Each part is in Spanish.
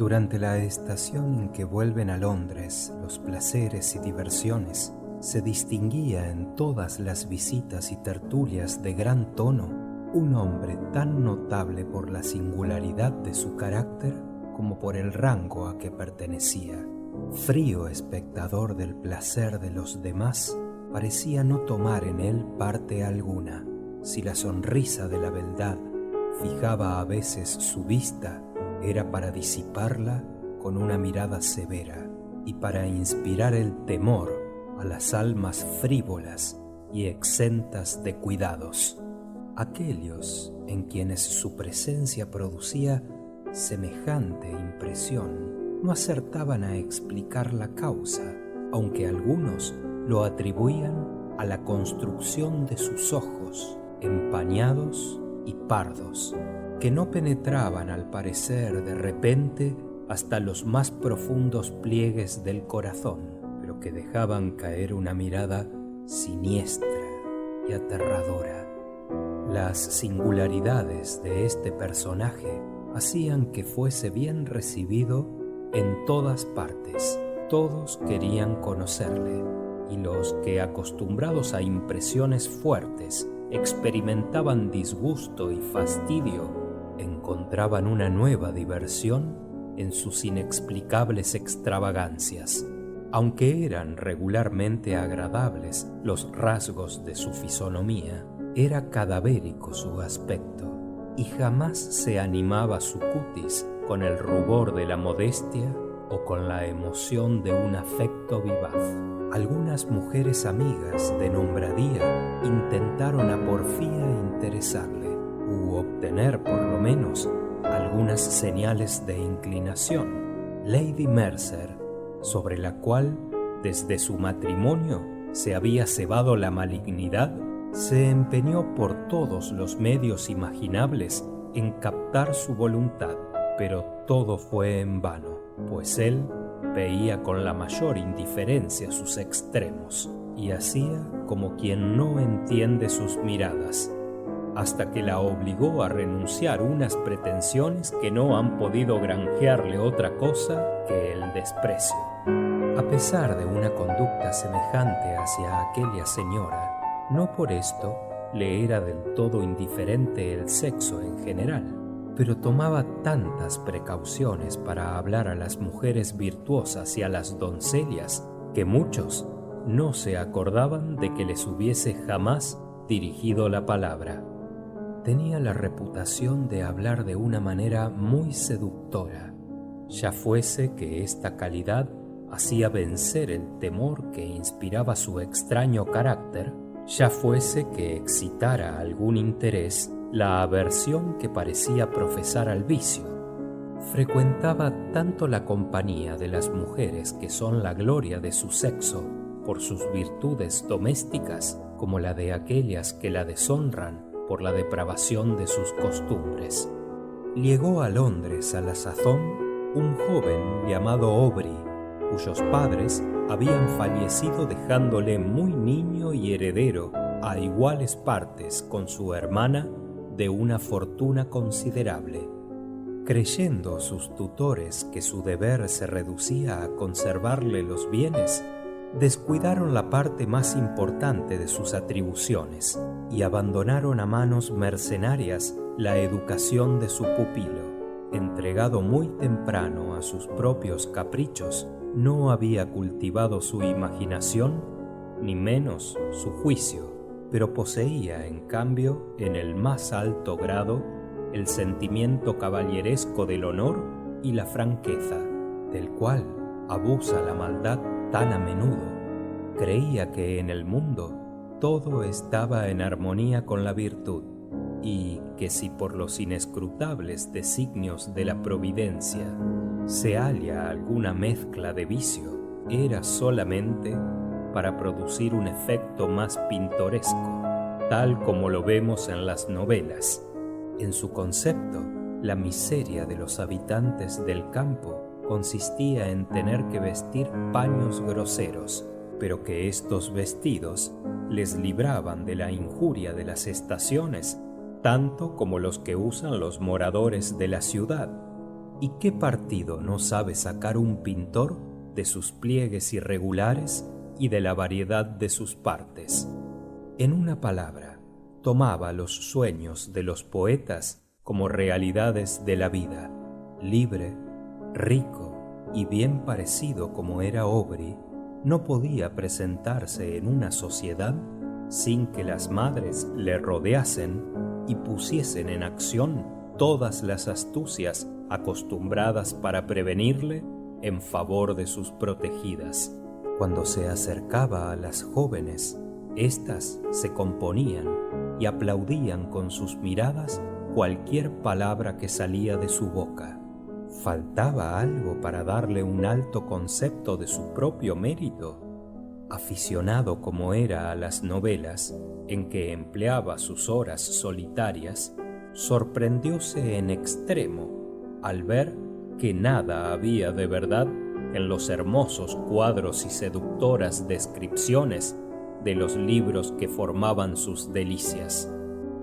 Durante la estación en que vuelven a Londres, los placeres y diversiones, se distinguía en todas las visitas y tertulias de gran tono un hombre tan notable por la singularidad de su carácter como por el rango a que pertenecía. Frío espectador del placer de los demás, parecía no tomar en él parte alguna. Si la sonrisa de la beldad fijaba a veces su vista, era para disiparla con una mirada severa y para inspirar el temor a las almas frívolas y exentas de cuidados. Aquellos en quienes su presencia producía semejante impresión no acertaban a explicar la causa, aunque algunos lo atribuían a la construcción de sus ojos, empañados y pardos, que no penetraban al parecer de repente hasta los más profundos pliegues del corazón, pero que dejaban caer una mirada siniestra y aterradora. Las singularidades de este personaje hacían que fuese bien recibido en todas partes. Todos querían conocerle, y los que, acostumbrados a impresiones fuertes, experimentaban disgusto y fastidio, encontraban una nueva diversión en sus inexplicables extravagancias. Aunque eran regularmente agradables los rasgos de su fisonomía, era cadavérico su aspecto, y jamás se animaba su cutis con el rubor de la modestia o con la emoción de un afecto vivaz. Algunas mujeres amigas de nombradía intentaron a porfía interesarle, u obtener por lo menos algunas señales de inclinación. Lady Mercer, sobre la cual desde su matrimonio se había cebado la malignidad, se empeñó por todos los medios imaginables en captar su voluntad, pero todo fue en vano, pues él veía con la mayor indiferencia sus extremos y hacía como quien no entiende sus miradas, hasta que la obligó a renunciar unas pretensiones que no han podido granjearle otra cosa que el desprecio. A pesar de una conducta semejante hacia aquella señora, no por esto le era del todo indiferente el sexo en general, pero tomaba tantas precauciones para hablar a las mujeres virtuosas y a las doncellas que muchos no se acordaban de que les hubiese jamás dirigido la palabra. Tenía la reputación de hablar de una manera muy seductora, ya fuese que esta calidad hacía vencer el temor que inspiraba su extraño carácter, ya fuese que excitara algún interés la aversión que parecía profesar al vicio. Frecuentaba tanto la compañía de las mujeres que son la gloria de su sexo por sus virtudes domésticas, como la de aquellas que la deshonran por la depravación de sus costumbres. Llegó a Londres a la sazón un joven llamado Aubrey, cuyos padres habían fallecido dejándole muy niño y heredero a iguales partes con su hermana de una fortuna considerable. Creyendo sus tutores que su deber se reducía a conservarle los bienes, descuidaron la parte más importante de sus atribuciones y abandonaron a manos mercenarias la educación de su pupilo. Entregado muy temprano a sus propios caprichos, no había cultivado su imaginación, ni menos su juicio, pero poseía, en cambio, en el más alto grado, el sentimiento caballeresco del honor y la franqueza, del cual abusa la maldad tan a menudo. Creía que en el mundo todo estaba en armonía con la virtud, y que si por los inescrutables designios de la providencia se halla alguna mezcla de vicio, era solamente para producir un efecto más pintoresco, tal como lo vemos en las novelas. En su concepto, la miseria de los habitantes del campo consistía en tener que vestir paños groseros, pero que estos vestidos les libraban de la injuria de las estaciones, tanto como los que usan los moradores de la ciudad. ¿Y qué partido no sabe sacar un pintor de sus pliegues irregulares y de la variedad de sus partes? En una palabra, tomaba los sueños de los poetas como realidades de la vida. Libre, rico y bien parecido como era Aubrey, no podía presentarse en una sociedad sin que las madres le rodeasen y pusiesen en acción todas las astucias acostumbradas para prevenirle en favor de sus protegidas. Cuando se acercaba a las jóvenes, éstas se componían y aplaudían con sus miradas cualquier palabra que salía de su boca. ¿Faltaba algo para darle un alto concepto de su propio mérito? Aficionado como era a las novelas, en que empleaba sus horas solitarias, sorprendióse en extremo al ver que nada había de verdad en los hermosos cuadros y seductoras descripciones de los libros que formaban sus delicias.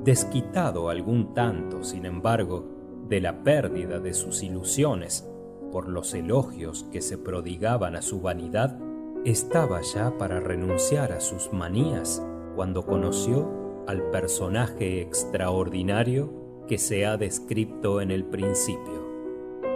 Desquitado algún tanto, sin embargo, de la pérdida de sus ilusiones por los elogios que se prodigaban a su vanidad, estaba ya para renunciar a sus manías cuando conoció al personaje extraordinario que se ha descrito en el principio.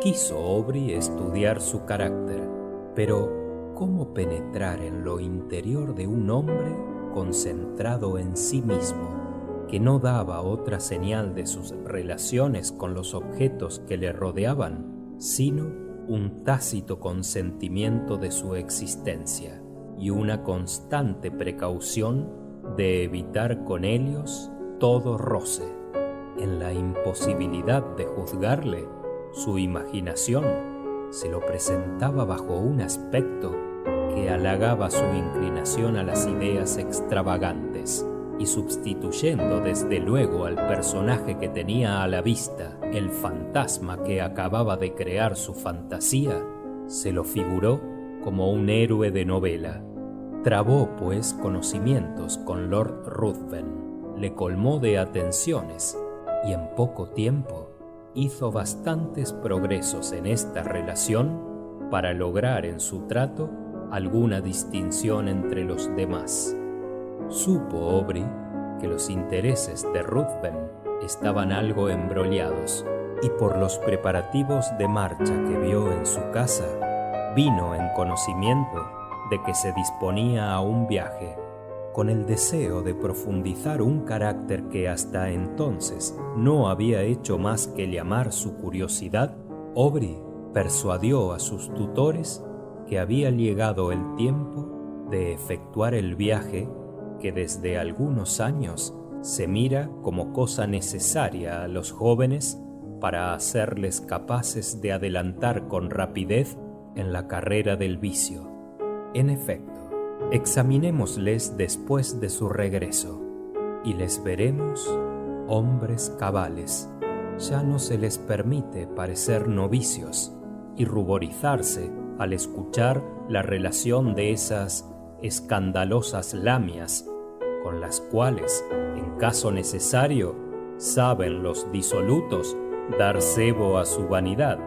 Quiso Aubrey estudiar su carácter, pero ¿cómo penetrar en lo interior de un hombre concentrado en sí mismo, que no daba otra señal de sus relaciones con los objetos que le rodeaban, sino un tácito consentimiento de su existencia y una constante precaución de evitar con ellos todo roce? En la imposibilidad de juzgarle, su imaginación se lo presentaba bajo un aspecto que halagaba su inclinación a las ideas extravagantes, y sustituyendo desde luego al personaje que tenía a la vista el fantasma que acababa de crear su fantasía, se lo figuró como un héroe de novela. Trabó pues conocimientos con Lord Ruthven, le colmó de atenciones y en poco tiempo hizo bastantes progresos en esta relación para lograr en su trato alguna distinción entre los demás. Supo Aubrey que los intereses de Ruthven estaban algo embrollados, y por los preparativos de marcha que vio en su casa, vino en conocimiento de que se disponía a un viaje. Con el deseo de profundizar un carácter que hasta entonces no había hecho más que llamar su curiosidad, Aubrey persuadió a sus tutores que había llegado el tiempo de efectuar el viaje que desde algunos años se mira como cosa necesaria a los jóvenes para hacerles capaces de adelantar con rapidez en la carrera del vicio. En efecto, examinémosles después de su regreso, y les veremos hombres cabales. Ya no se les permite parecer novicios y ruborizarse al escuchar la relación de esas escandalosas lamias con las cuales, en caso necesario, saben los disolutos dar cebo a su vanidad,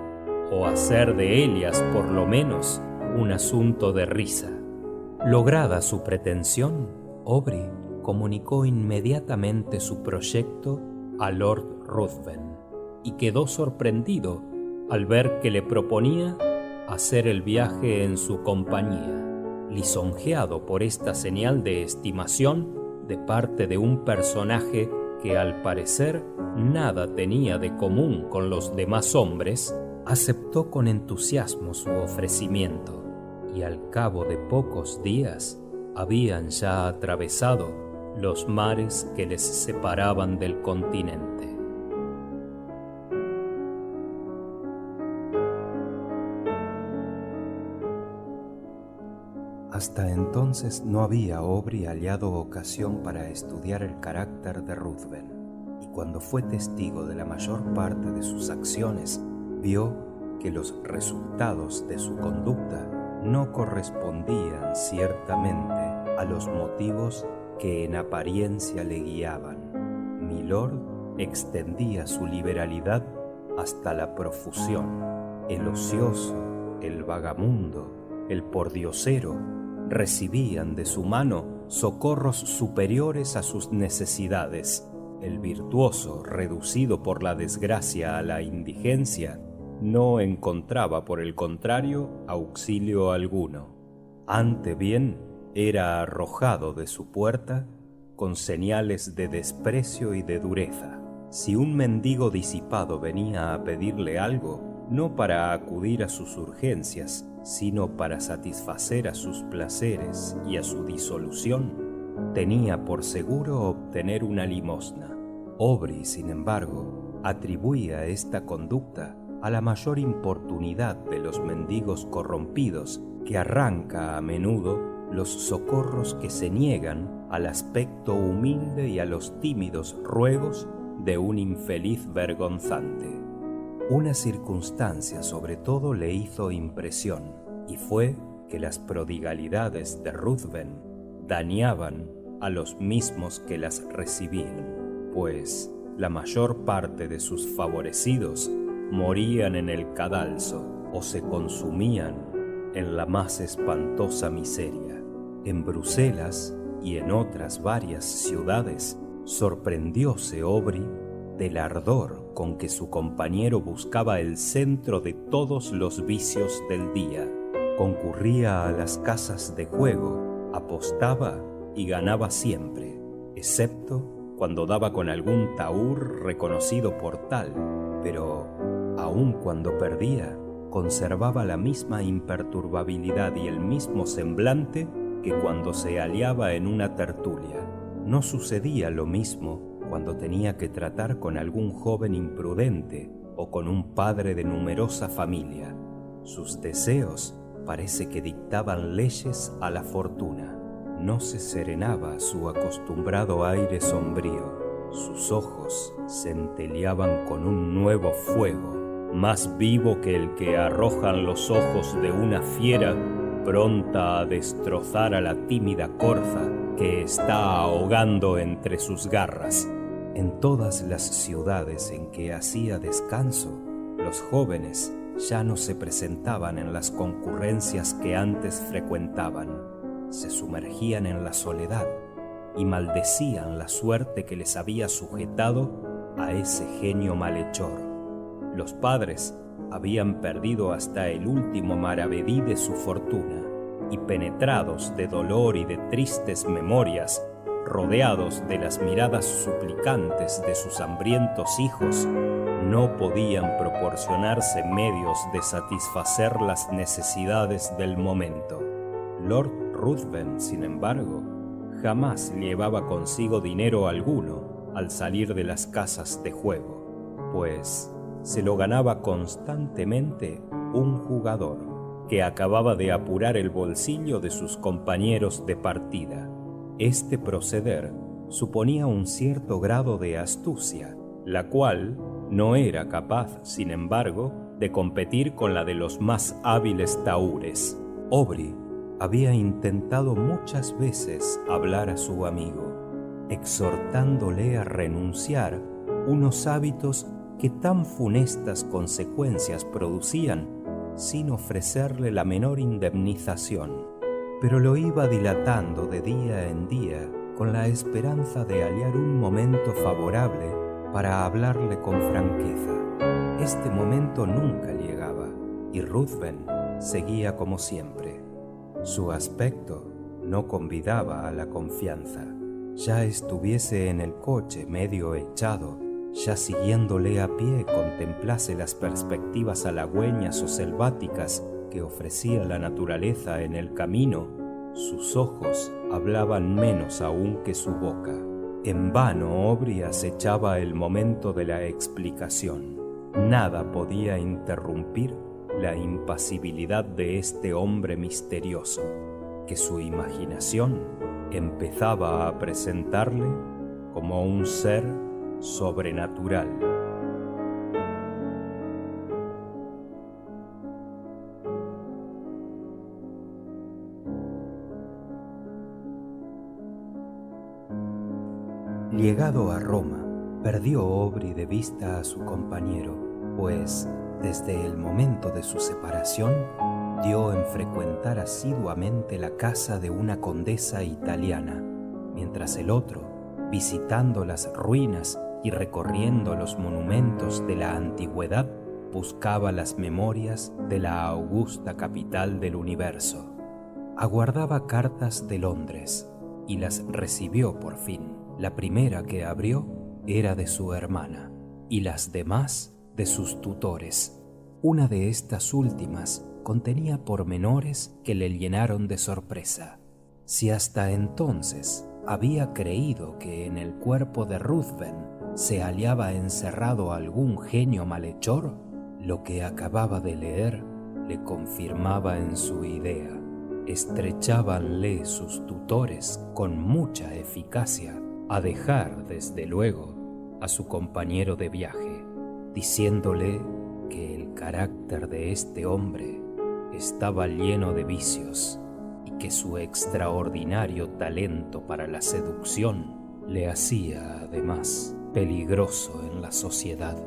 o hacer de ellas, por lo menos, un asunto de risa. Lograda su pretensión, Aubrey comunicó inmediatamente su proyecto a Lord Ruthven y quedó sorprendido al ver que le proponía hacer el viaje en su compañía. Lisonjeado por esta señal de estimación de parte de un personaje que al parecer nada tenía de común con los demás hombres, aceptó con entusiasmo su ofrecimiento, y al cabo de pocos días habían ya atravesado los mares que les separaban del continente. Hasta entonces no había Aubrey hallado ocasión para estudiar el carácter de Ruthven, y cuando fue testigo de la mayor parte de sus acciones, vio que los resultados de su conducta no correspondían ciertamente a los motivos que en apariencia le guiaban. Milord extendía su liberalidad hasta la profusión, El ocioso, el vagamundo, el pordiosero recibían de su mano socorros superiores a sus necesidades. El virtuoso, reducido por la desgracia a la indigencia, no encontraba, por el contrario, auxilio alguno. Ante bien, era arrojado de su puerta con señales de desprecio y de dureza. Si un mendigo disipado venía a pedirle algo, no para acudir a sus urgencias, sino para satisfacer a sus placeres y a su disolución, tenía por seguro obtener una limosna. Aubrey, sin embargo, atribuía esta conducta a la mayor importunidad de los mendigos corrompidos, que arranca a menudo los socorros que se niegan al aspecto humilde y a los tímidos ruegos de un infeliz vergonzante. Una circunstancia sobre todo le hizo impresión, y fue que las prodigalidades de Ruthven dañaban a los mismos que las recibían, pues la mayor parte de sus favorecidos morían en el cadalso o se consumían en la más espantosa miseria. En Bruselas y en otras varias ciudades sorprendióse Aubrey del ardor con que su compañero buscaba el centro de todos los vicios del día. Concurría a las casas de juego, apostaba y ganaba siempre, excepto cuando daba con algún tahúr reconocido por tal, pero aun cuando perdía, conservaba la misma imperturbabilidad y el mismo semblante que cuando se hallaba en una tertulia. No sucedía lo mismo cuando tenía que tratar con algún joven imprudente o con un padre de numerosa familia. Sus deseos parece que dictaban leyes a la fortuna. No se serenaba su acostumbrado aire sombrío. Sus ojos centelleaban con un nuevo fuego, más vivo que el que arrojan los ojos de una fiera pronta a destrozar a la tímida corza que está ahogando entre sus garras. En todas las ciudades en que hacía descanso, los jóvenes ya no se presentaban en las concurrencias que antes frecuentaban. Se sumergían en la soledad y maldecían la suerte que les había sujetado a ese genio malhechor. Los padres habían perdido hasta el último maravedí de su fortuna y, penetrados de dolor y de tristes memorias, rodeados de las miradas suplicantes de sus hambrientos hijos, no podían proporcionarse medios de satisfacer las necesidades del momento. Lord Ruthven, sin embargo, jamás llevaba consigo dinero alguno al salir de las casas de juego, pues se lo ganaba constantemente un jugador que acababa de apurar el bolsillo de sus compañeros de partida. Este proceder suponía un cierto grado de astucia, la cual no era capaz, sin embargo, de competir con la de los más hábiles tahúres. Aubrey había intentado muchas veces hablar a su amigo, exhortándole a renunciar unos hábitos que tan funestas consecuencias producían sin ofrecerle la menor indemnización, pero lo iba dilatando de día en día con la esperanza de hallar un momento favorable para hablarle con franqueza. Este momento nunca llegaba y Ruthven seguía como siempre. Su aspecto no convidaba a la confianza. Ya estuviese en el coche medio echado, ya siguiéndole a pie contemplase las perspectivas halagüeñas o selváticas que ofrecía la naturaleza en el camino, sus ojos hablaban menos aún que su boca. En vano Aubrey acechaba el momento de la explicación. Nada podía interrumpir la impasibilidad de este hombre misterioso, que su imaginación empezaba a presentarle como un ser sobrenatural. Llegado a Roma, perdió Aubrey de vista a su compañero pues desde el momento de su separación dio en frecuentar asiduamente la casa de una condesa italiana, mientras el otro, visitando las ruinas y recorriendo los monumentos de la antigüedad, buscaba las memorias de la augusta capital del universo. Aguardaba cartas de Londres y las recibió por fin. La primera que abrió era de su hermana y las demás de sus tutores. Una de estas últimas contenía pormenores que le llenaron de sorpresa. Si hasta entonces había creído que en el cuerpo de Ruthven se hallaba encerrado algún genio malhechor, lo que acababa de leer le confirmaba en su idea. Estrechábanle sus tutores con mucha eficacia a dejar, desde luego, a su compañero de viaje, diciéndole que el carácter de este hombre estaba lleno de vicios y que su extraordinario talento para la seducción le hacía, además, peligroso en la sociedad.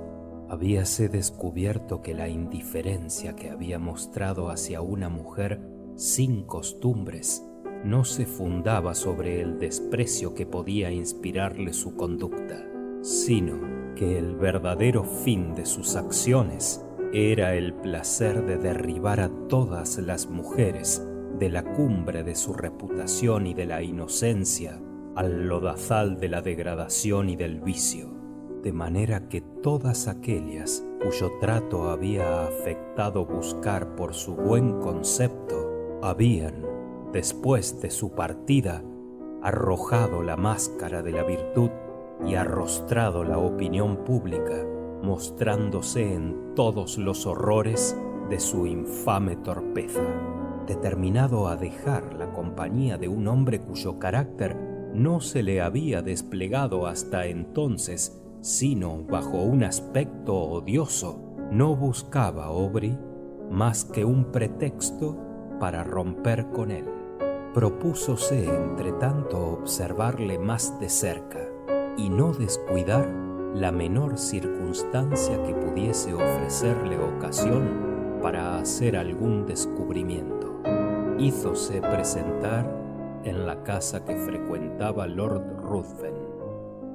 Habíase descubierto que la indiferencia que había mostrado hacia una mujer sin costumbres no se fundaba sobre el desprecio que podía inspirarle su conducta, sino que el verdadero fin de sus acciones era el placer de derribar a todas las mujeres de la cumbre de su reputación y de la inocencia al lodazal de la degradación y del vicio, de manera que todas aquellas cuyo trato había afectado buscar por su buen concepto habían, después de su partida, arrojado la máscara de la virtud y arrostrado la opinión pública, mostrándose en todos los horrores de su infame torpeza, determinado a dejar la compañía de un hombre cuyo carácter no se le había desplegado hasta entonces, sino bajo un aspecto odioso. No buscaba Aubrey más que un pretexto para romper con él. Propúsose, entre tanto, observarle más de cerca y no descuidar la menor circunstancia que pudiese ofrecerle ocasión para hacer algún descubrimiento. Hízose presentar en la casa que frecuentaba Lord Ruthven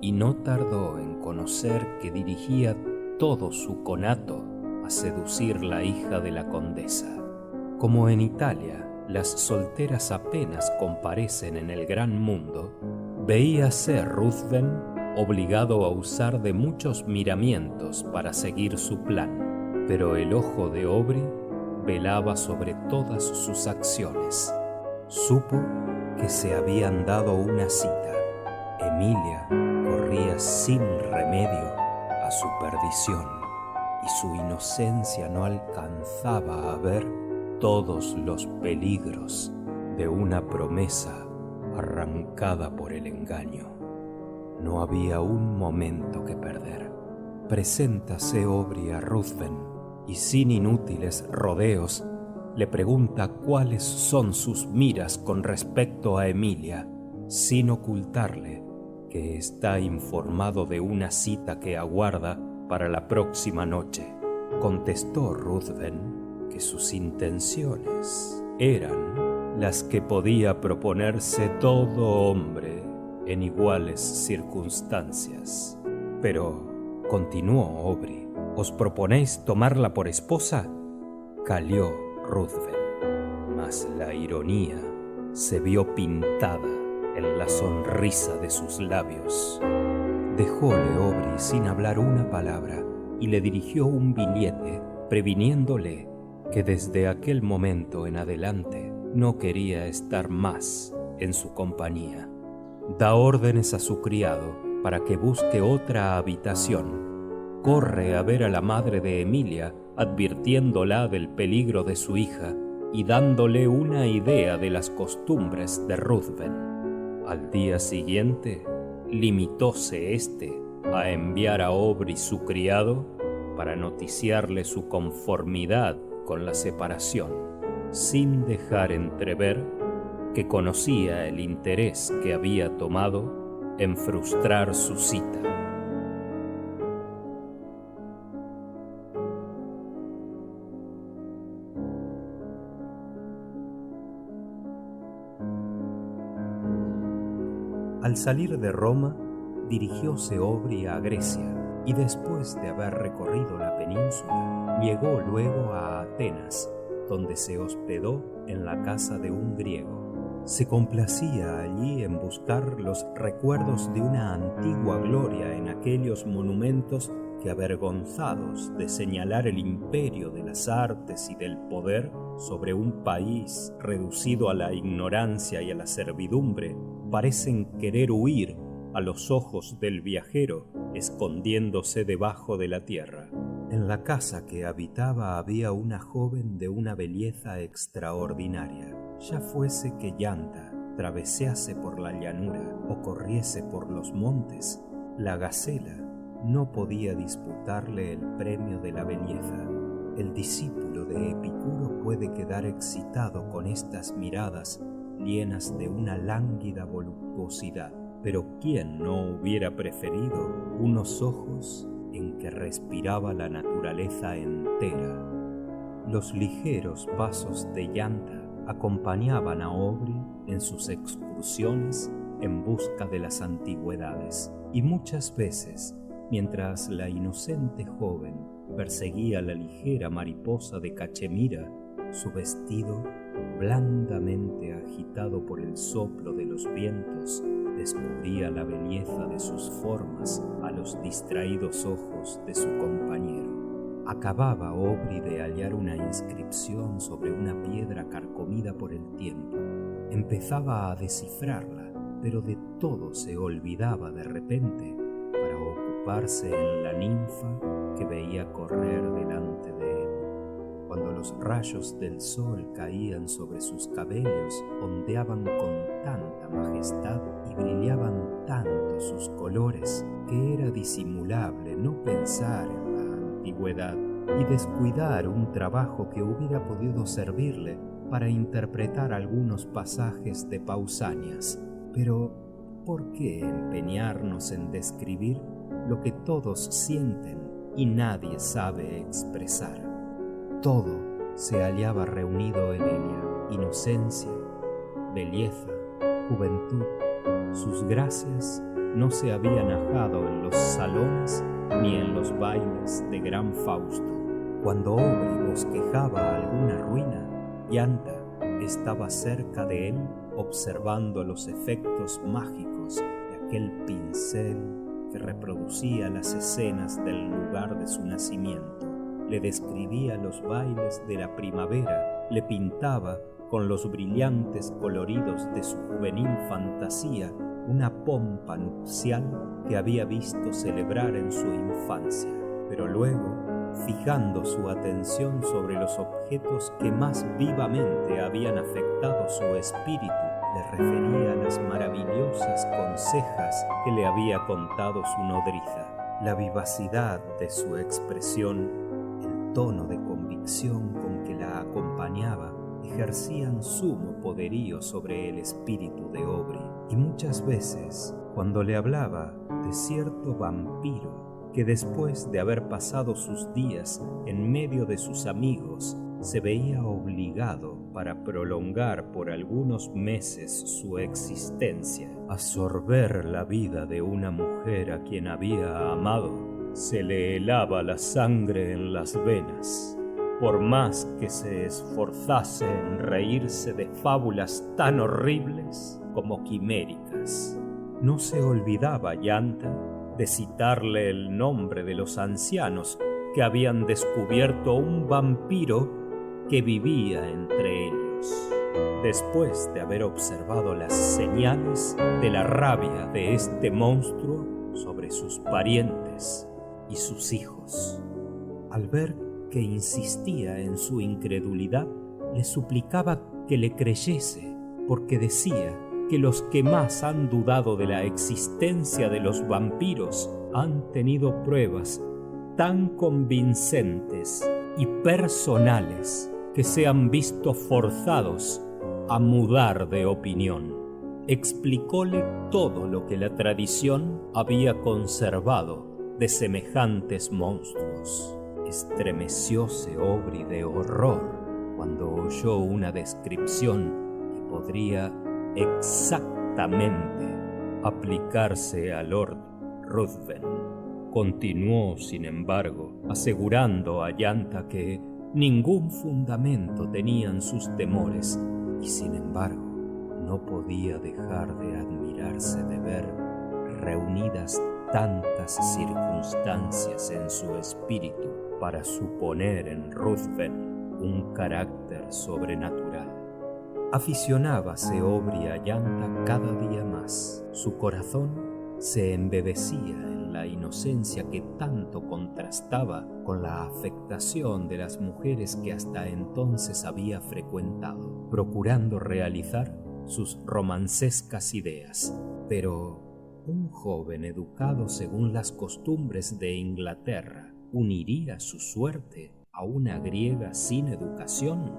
y no tardó en conocer que dirigía todo su conato a seducir la hija de la condesa. Como en Italia las solteras apenas comparecen en el gran mundo, veíase Ruthven obligado a usar de muchos miramientos para seguir su plan, pero el ojo de Aubrey velaba sobre todas sus acciones. Supo que se habían dado una cita. Emilia corría sin remedio a su perdición y su inocencia no alcanzaba a ver todos los peligros de una promesa arrancada por el engaño. No había un momento que perder. Preséntase Aubrey a Ruthven y sin inútiles rodeos le pregunta cuáles son sus miras con respecto a Emilia, sin ocultarle que está informado de una cita que aguarda para la próxima noche. Contestó Ruthven que sus intenciones eran las que podía proponerse todo hombre en iguales circunstancias. Pero, continuó Aubrey, ¿os proponéis tomarla por esposa? Calló Ruthven, mas la ironía se vio pintada en la sonrisa de sus labios. Dejóle Aubrey sin hablar una palabra y le dirigió un billete previniéndole que desde aquel momento en adelante no quería estar más en su compañía. Da órdenes a su criado para que busque otra habitación. Corre a ver a la madre de Emilia, advirtiéndola del peligro de su hija y dándole una idea de las costumbres de Ruthven. Al día siguiente, limitóse éste a enviar a Aubrey su criado para noticiarle su conformidad con la separación, sin dejar entrever que conocía el interés que había tomado en frustrar su cita. Al salir de Roma, dirigióse Aubrey a Grecia y después de haber recorrido la península, llegó luego a Atenas, donde se hospedó en la casa de un griego. Se complacía allí en buscar los recuerdos de una antigua gloria en aquellos monumentos que, avergonzados de señalar el imperio de las artes y del poder sobre un país reducido a la ignorancia y a la servidumbre, parecen querer huir a los ojos del viajero, escondiéndose debajo de la tierra. En la casa que habitaba había una joven de una belleza extraordinaria. Ya fuese que Yanta travesease por la llanura o corriese por los montes, la gacela no podía disputarle el premio de la belleza. El discípulo de Epicuro puede quedar excitado con estas miradas llenas de una lánguida voluptuosidad, pero ¿quién no hubiera preferido unos ojos en que respiraba la naturaleza entera? Los ligeros pasos de Yanta acompañaban a Aubrey en sus excursiones en busca de las antigüedades, y muchas veces, mientras la inocente joven perseguía la ligera mariposa de cachemira, su vestido, blandamente agitado por el soplo de los vientos, descubría la belleza de sus formas a los distraídos ojos de su compañero. Acababa Aubrey de hallar una inscripción sobre una piedra carcomida por el tiempo. Empezaba a descifrarla, pero de todo se olvidaba de repente para ocuparse en la ninfa que veía correr delante de él. Cuando los rayos del sol caían sobre sus cabellos, ondeaban con tanta majestad y brillaban tanto sus colores que era disimulable no pensar en la antigüedad y descuidar un trabajo que hubiera podido servirle para interpretar algunos pasajes de Pausanias. Pero, ¿por qué empeñarnos en describir lo que todos sienten y nadie sabe expresar? Todo se hallaba reunido en ella: inocencia, belleza, juventud. Sus gracias no se habían ajado en los salones ni en los bailes de gran Fausto. Cuando Aubrey bosquejaba alguna ruina, Yanta estaba cerca de él observando los efectos mágicos de aquel pincel que reproducía las escenas del lugar de su nacimiento. Le describía los bailes de la primavera, le pintaba con los brillantes coloridos de su juvenil fantasía una pompa nupcial que había visto celebrar en su infancia. Pero luego, fijando su atención sobre los objetos que más vivamente habían afectado su espíritu, le refería las maravillosas consejas que le había contado su nodriza. La vivacidad de su expresión, el tono de convicción con que la acompañaba, ejercían sumo poderío sobre el espíritu de Aubrey, y muchas veces, cuando le hablaba de cierto vampiro que después de haber pasado sus días en medio de sus amigos, se veía obligado, para prolongar por algunos meses su existencia, a sorber la vida de una mujer a quien había amado, se le helaba la sangre en las venas. Por más que se esforzase en reírse de fábulas tan horribles como quiméricas, no se olvidaba Yanta de citarle el nombre de los ancianos que habían descubierto un vampiro que vivía entre ellos. Después de haber observado las señales de la rabia de este monstruo sobre sus parientes y sus hijos, al ver que insistía en su incredulidad, le suplicaba que le creyese, porque decía que los que más han dudado de la existencia de los vampiros han tenido pruebas tan convincentes y personales que se han visto forzados a mudar de opinión. Explicóle todo lo que la tradición había conservado de semejantes monstruos. Estremecióse Aubrey de horror cuando oyó una descripción que podría exactamente aplicarse a Lord Ruthven. Continuó, sin embargo, asegurando a Yanta que ningún fundamento tenían sus temores, y sin embargo no podía dejar de admirarse de ver reunidas tantas circunstancias en su espíritu para suponer en Ruthven un carácter sobrenatural. Aficionábase Aubrey a Yanta cada día más. Su corazón se embebecía en la inocencia que tanto contrastaba con la afectación de las mujeres que hasta entonces había frecuentado, procurando realizar sus romancescas ideas. Pero un joven educado según las costumbres de Inglaterra uniría su suerte a una griega sin educación.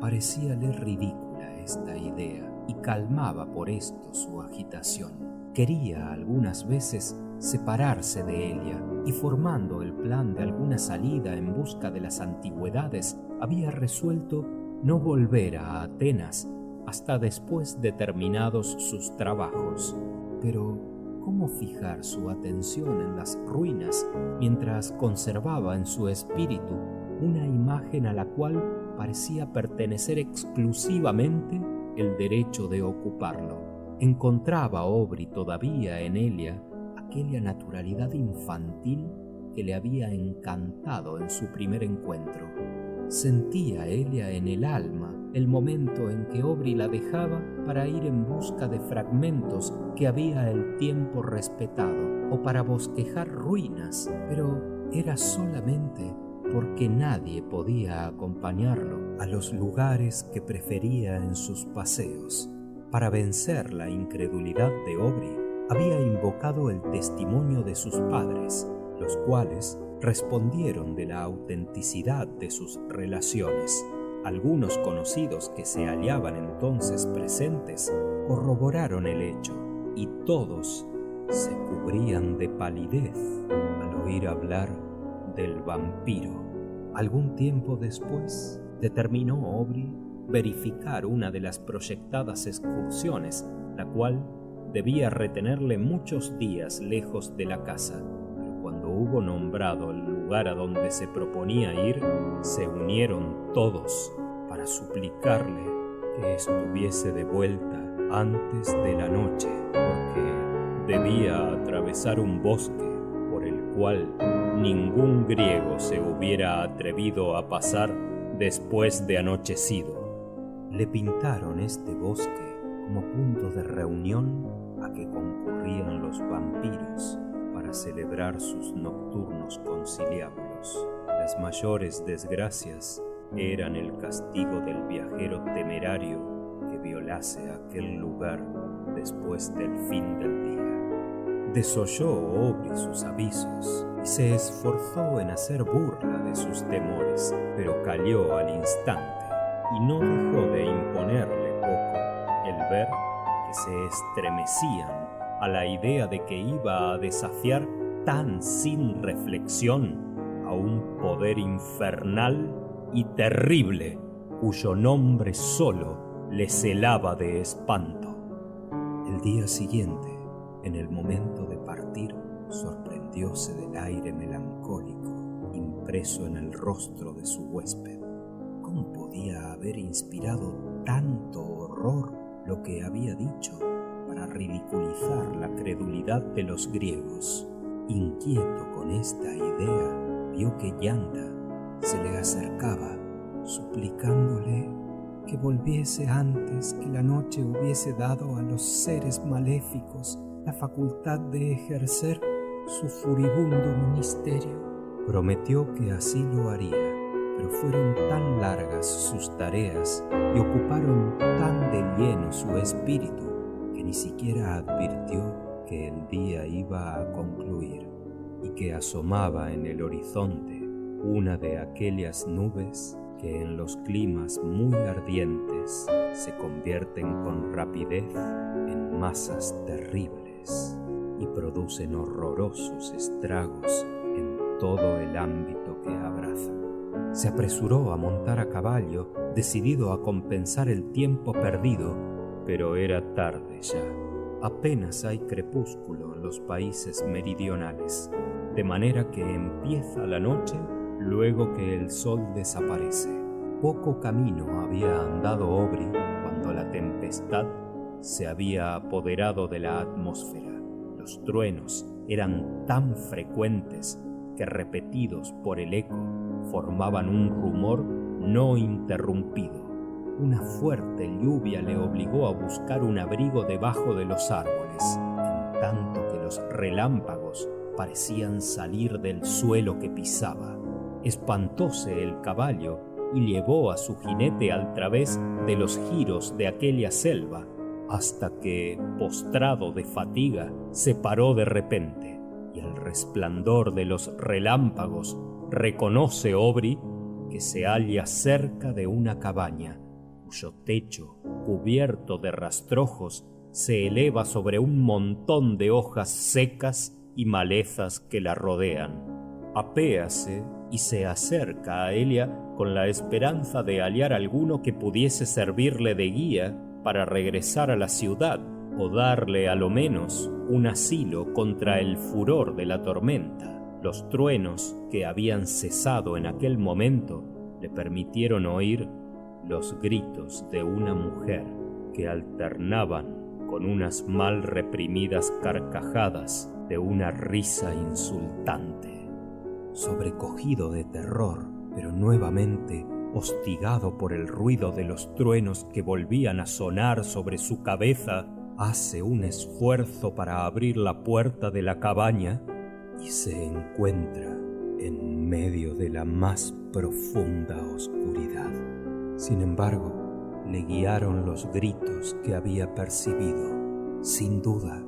Parecíale ridícula esta idea y calmaba por esto su agitación. Quería algunas veces separarse de Elia y, formando el plan de alguna salida en busca de las antigüedades, había resuelto no volver a Atenas hasta después de terminados sus trabajos. Pero ¿cómo fijar su atención en las ruinas mientras conservaba en su espíritu una imagen a la cual parecía pertenecer exclusivamente el derecho de ocuparlo? Encontraba Aubrey todavía en Elia aquella naturalidad infantil que le había encantado en su primer encuentro. Sentía Elia en el alma el momento en que Aubrey la dejaba para ir en busca de fragmentos que había el tiempo respetado o para bosquejar ruinas, pero era solamente porque nadie podía acompañarlo a los lugares que prefería en sus paseos. Para vencer la incredulidad de Aubrey, había invocado el testimonio de sus padres, los cuales respondieron de la autenticidad de sus relaciones. Algunos conocidos que se hallaban entonces presentes corroboraron el hecho, y todos se cubrían de palidez al oír hablar del vampiro. Algún tiempo después, determinó Aubrey verificar una de las proyectadas excursiones, la cual debía retenerle muchos días lejos de la casa. Pero cuando hubo nombrado el lugar a donde se proponía ir, se unieron todos para suplicarle que estuviese de vuelta antes de la noche, porque debía atravesar un bosque por el cual ningún griego se hubiera atrevido a pasar después de anochecido. Le pintaron este bosque como punto de reunión a que concurrían los vampiros para celebrar sus nocturnos conciliábulos. Las mayores desgracias eran el castigo del viajero temerario que violase aquel lugar después del fin del día. Desoyó Aubrey sus avisos y se esforzó en hacer burla de sus temores, pero cayó al instante, y no dejó de imponerle poco el ver que se estremecían a la idea de que iba a desafiar tan sin reflexión a un poder infernal y terrible cuyo nombre solo le celaba de espanto. El día siguiente, en el momento de partir, sorprendióse del aire melancólico impreso en el rostro de su huésped. ¿Cómo podía haber inspirado tanto horror lo que había dicho para ridiculizar la credulidad de los griegos? Inquieto con esta idea, vio que Yanta se le acercaba, suplicándole que volviese antes que la noche hubiese dado a los seres maléficos la facultad de ejercer su furibundo ministerio. Prometió que así lo haría, pero fueron tan largas sus tareas y ocuparon tan de lleno su espíritu que ni siquiera advirtió que el día iba a concluir y que asomaba en el horizonte una de aquellas nubes que en los climas muy ardientes se convierten con rapidez en masas terribles y producen horrorosos estragos en todo el ámbito que abrazan. Se apresuró a montar a caballo, decidido a compensar el tiempo perdido, pero era tarde ya. Apenas hay crepúsculo en los países meridionales, de manera que empieza la noche luego que el sol desaparece. Poco camino había andado Aubrey cuando la tempestad se había apoderado de la atmósfera. Los truenos eran tan frecuentes que, repetidos por el eco, formaban un rumor no interrumpido. Una fuerte lluvia le obligó a buscar un abrigo debajo de los árboles, en tanto que los relámpagos parecían salir del suelo que pisaba. Espantóse el caballo y llevó a su jinete al través de los giros de aquella selva, hasta que, postrado de fatiga, se paró de repente, y al resplandor de los relámpagos reconoce Aubrey que se halla cerca de una cabaña, cuyo techo, cubierto de rastrojos, se eleva sobre un montón de hojas secas y malezas que la rodean. Apéase y se acerca a ella con la esperanza de hallar alguno que pudiese servirle de guía para regresar a la ciudad, o darle a lo menos un asilo contra el furor de la tormenta. Los truenos, que habían cesado en aquel momento, le permitieron oír los gritos de una mujer que alternaban con unas mal reprimidas carcajadas de una risa insultante. Sobrecogido de terror, pero nuevamente hostigado por el ruido de los truenos que volvían a sonar sobre su cabeza, hace un esfuerzo para abrir la puerta de la cabaña y se encuentra en medio de la más profunda oscuridad. Sin embargo, le guiaron los gritos que había percibido. Sin duda,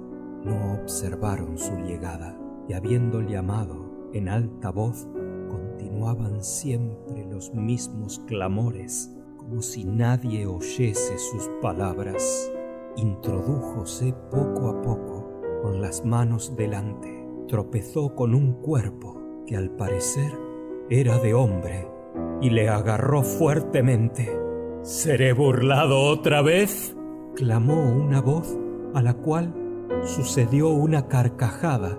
no observaron su llegada, y habiendo llamado en alta voz, continuaban siempre los mismos clamores, como si nadie oyese sus palabras. Introdújose poco a poco con las manos delante. Tropezó con un cuerpo que al parecer era de hombre y le agarró fuertemente. «¿Seré burlado otra vez?», clamó una voz a la cual sucedió una carcajada.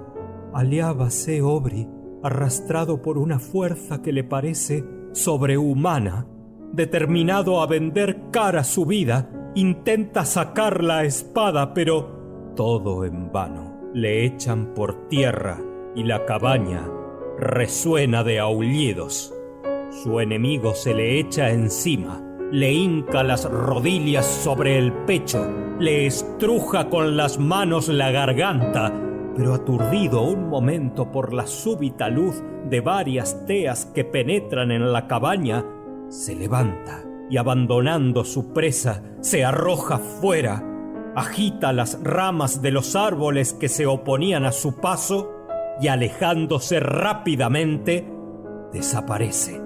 Hallábase Aubrey arrastrado por una fuerza que le parece sobrehumana. Determinado a vender cara su vida, intenta sacar la espada, pero todo en vano. Le echan por tierra y la cabaña resuena de aullidos. Su enemigo se le echa encima, le hinca las rodillas sobre el pecho, le estruja con las manos la garganta, pero aturdido un momento por la súbita luz de varias teas que penetran en la cabaña, se levanta y, abandonando su presa, se arroja fuera, agita las ramas de los árboles que se oponían a su paso y, alejándose rápidamente, desaparece.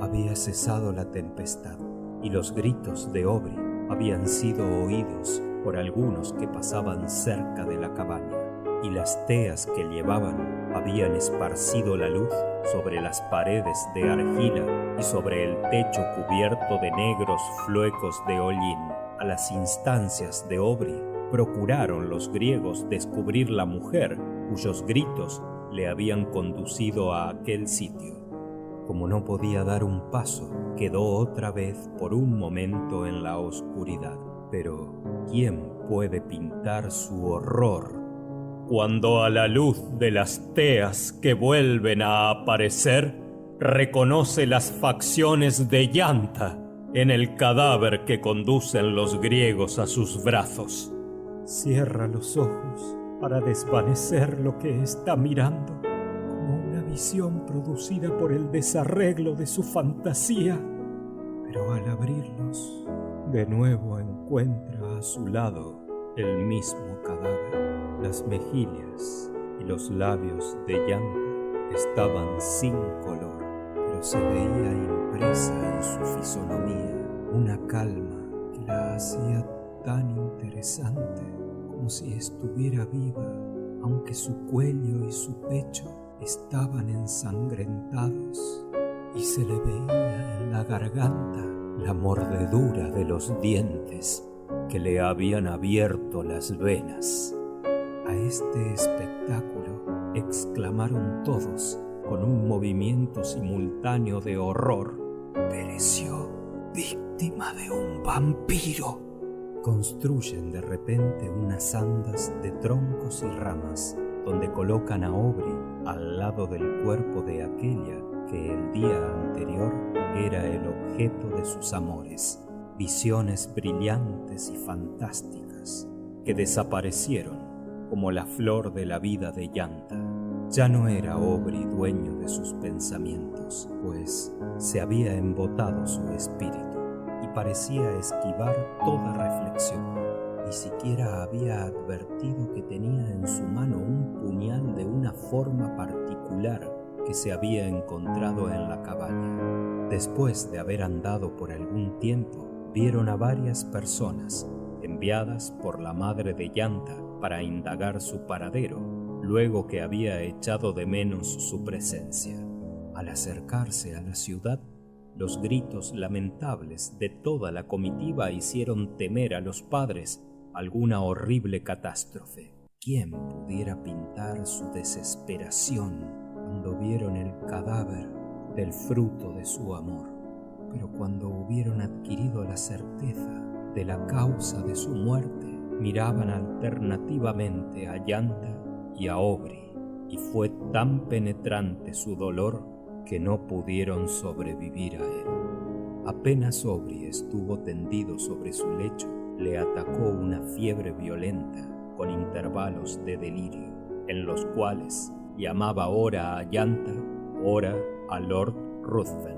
Había cesado la tempestad y los gritos de Aubrey habían sido oídos por algunos que pasaban cerca de la cabaña, y las teas que llevaban habían esparcido la luz sobre las paredes de argila y sobre el techo cubierto de negros fluecos de hollín. A las instancias de Aubrey procuraron los griegos descubrir la mujer cuyos gritos le habían conducido a aquel sitio. Como no podía dar un paso, quedó otra vez por un momento en la oscuridad. Pero ¿quién puede pintar su horror cuando, a la luz de las teas que vuelven a aparecer, reconoce las facciones de llanta en el cadáver que conducen los griegos a sus brazos? Cierra los ojos para desvanecer lo que está mirando, como una visión producida por el desarreglo de su fantasía. Pero al abrirlos, de nuevo encuentra a su lado el mismo cadáver. Las mejillas y los labios de llanta estaban sin color, pero se veía impresa en su fisonomía una calma que la hacía tan interesante como si estuviera viva, aunque su cuello y su pecho estaban ensangrentados, y se le veía en la garganta la mordedura de los dientes que le habían abierto las venas. A este espectáculo exclamaron todos con un movimiento simultáneo de horror: «¡Pereció víctima de un vampiro!». Construyen de repente unas andas de troncos y ramas, donde colocan a Aubrey al lado del cuerpo de aquella que el día anterior era el objeto de sus amores. Visiones brillantes y fantásticas que desaparecieron como la flor de la vida de Yanta. Ya no era Aubrey dueño de sus pensamientos, pues se había embotado su espíritu y parecía esquivar toda reflexión. Ni siquiera había advertido que tenía en su mano un puñal de una forma particular que se había encontrado en la cabaña. Después de haber andado por algún tiempo, vieron a varias personas enviadas por la madre de Yanta para indagar su paradero, luego que había echado de menos su presencia. Al acercarse a la ciudad, los gritos lamentables de toda la comitiva hicieron temer a los padres alguna horrible catástrofe. ¿Quién pudiera pintar su desesperación cuando vieron el cadáver del fruto de su amor? Pero cuando hubieron adquirido la certeza de la causa de su muerte, miraban alternativamente a Yanta y a Aubrey, y fue tan penetrante su dolor que no pudieron sobrevivir a él. Apenas Aubrey estuvo tendido sobre su lecho, le atacó una fiebre violenta con intervalos de delirio, en los cuales llamaba ora a Yanta, ora a Lord Ruthven.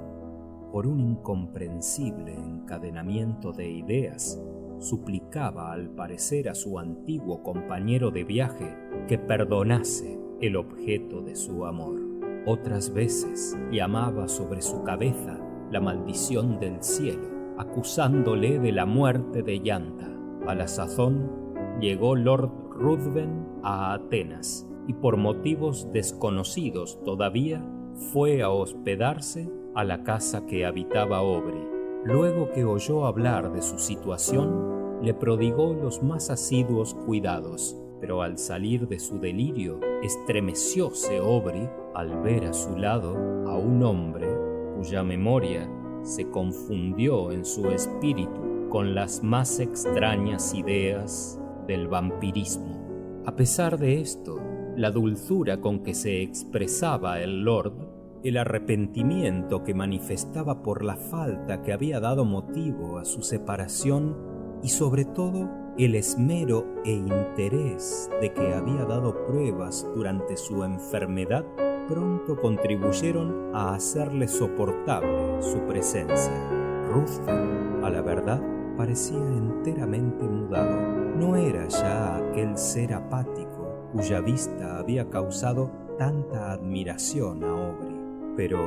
Por un incomprensible encadenamiento de ideas, suplicaba al parecer a su antiguo compañero de viaje que perdonase el objeto de su amor. Otras veces llamaba sobre su cabeza la maldición del cielo, acusándole de la muerte de Yanta. A la sazón llegó Lord Ruthven a Atenas y por motivos desconocidos todavía fue a hospedarse a la casa que habitaba Aubrey. Luego que oyó hablar de su situación, le prodigó los más asiduos cuidados, pero al salir de su delirio, estremecióse Aubrey al ver a su lado a un hombre cuya memoria se confundió en su espíritu con las más extrañas ideas del vampirismo. A pesar de esto, la dulzura con que se expresaba el Lord, el arrepentimiento que manifestaba por la falta que había dado motivo a su separación y sobre todo el esmero e interés de que había dado pruebas durante su enfermedad, pronto contribuyeron a hacerle soportable su presencia. Ruthven, a la verdad, parecía enteramente mudado. No era ya aquel ser apático cuya vista había causado tanta admiración a Aubrey. Pero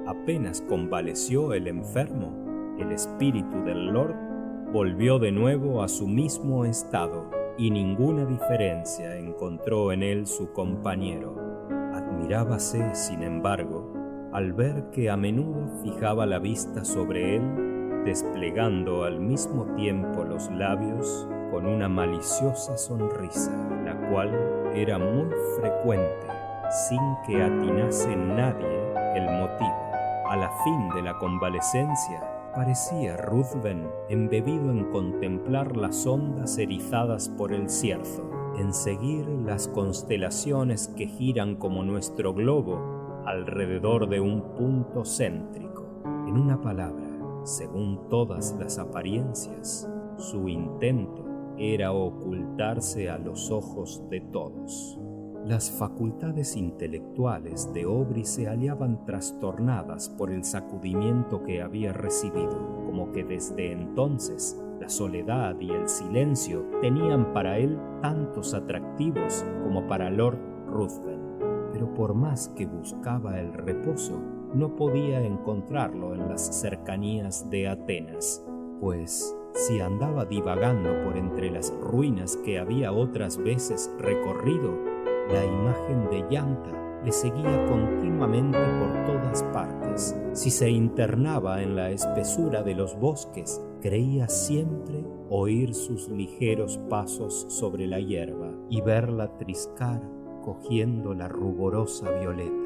apenas convaleció el enfermo, el espíritu del Lord volvió de nuevo a su mismo estado y ninguna diferencia encontró en él su compañero. Admirábase, sin embargo, al ver que a menudo fijaba la vista sobre él, desplegando al mismo tiempo los labios con una maliciosa sonrisa, la cual era muy frecuente, sin que atinase nadie el motivo. A la fin de la convalecencia, parecía Ruthven embebido en contemplar las ondas erizadas por el cierzo, en seguir las constelaciones que giran como nuestro globo alrededor de un punto céntrico. En una palabra, según todas las apariencias, su intento era ocultarse a los ojos de todos. Las facultades intelectuales de Aubrey se hallaban trastornadas por el sacudimiento que había recibido, como que desde entonces la soledad y el silencio tenían para él tantos atractivos como para Lord Ruthven. Pero por más que buscaba el reposo, no podía encontrarlo en las cercanías de Atenas, pues si andaba divagando por entre las ruinas que había otras veces recorrido, la imagen de Yanta le seguía continuamente por todas partes. Si se internaba en la espesura de los bosques, creía siempre oír sus ligeros pasos sobre la hierba y verla triscar cogiendo la ruborosa violeta.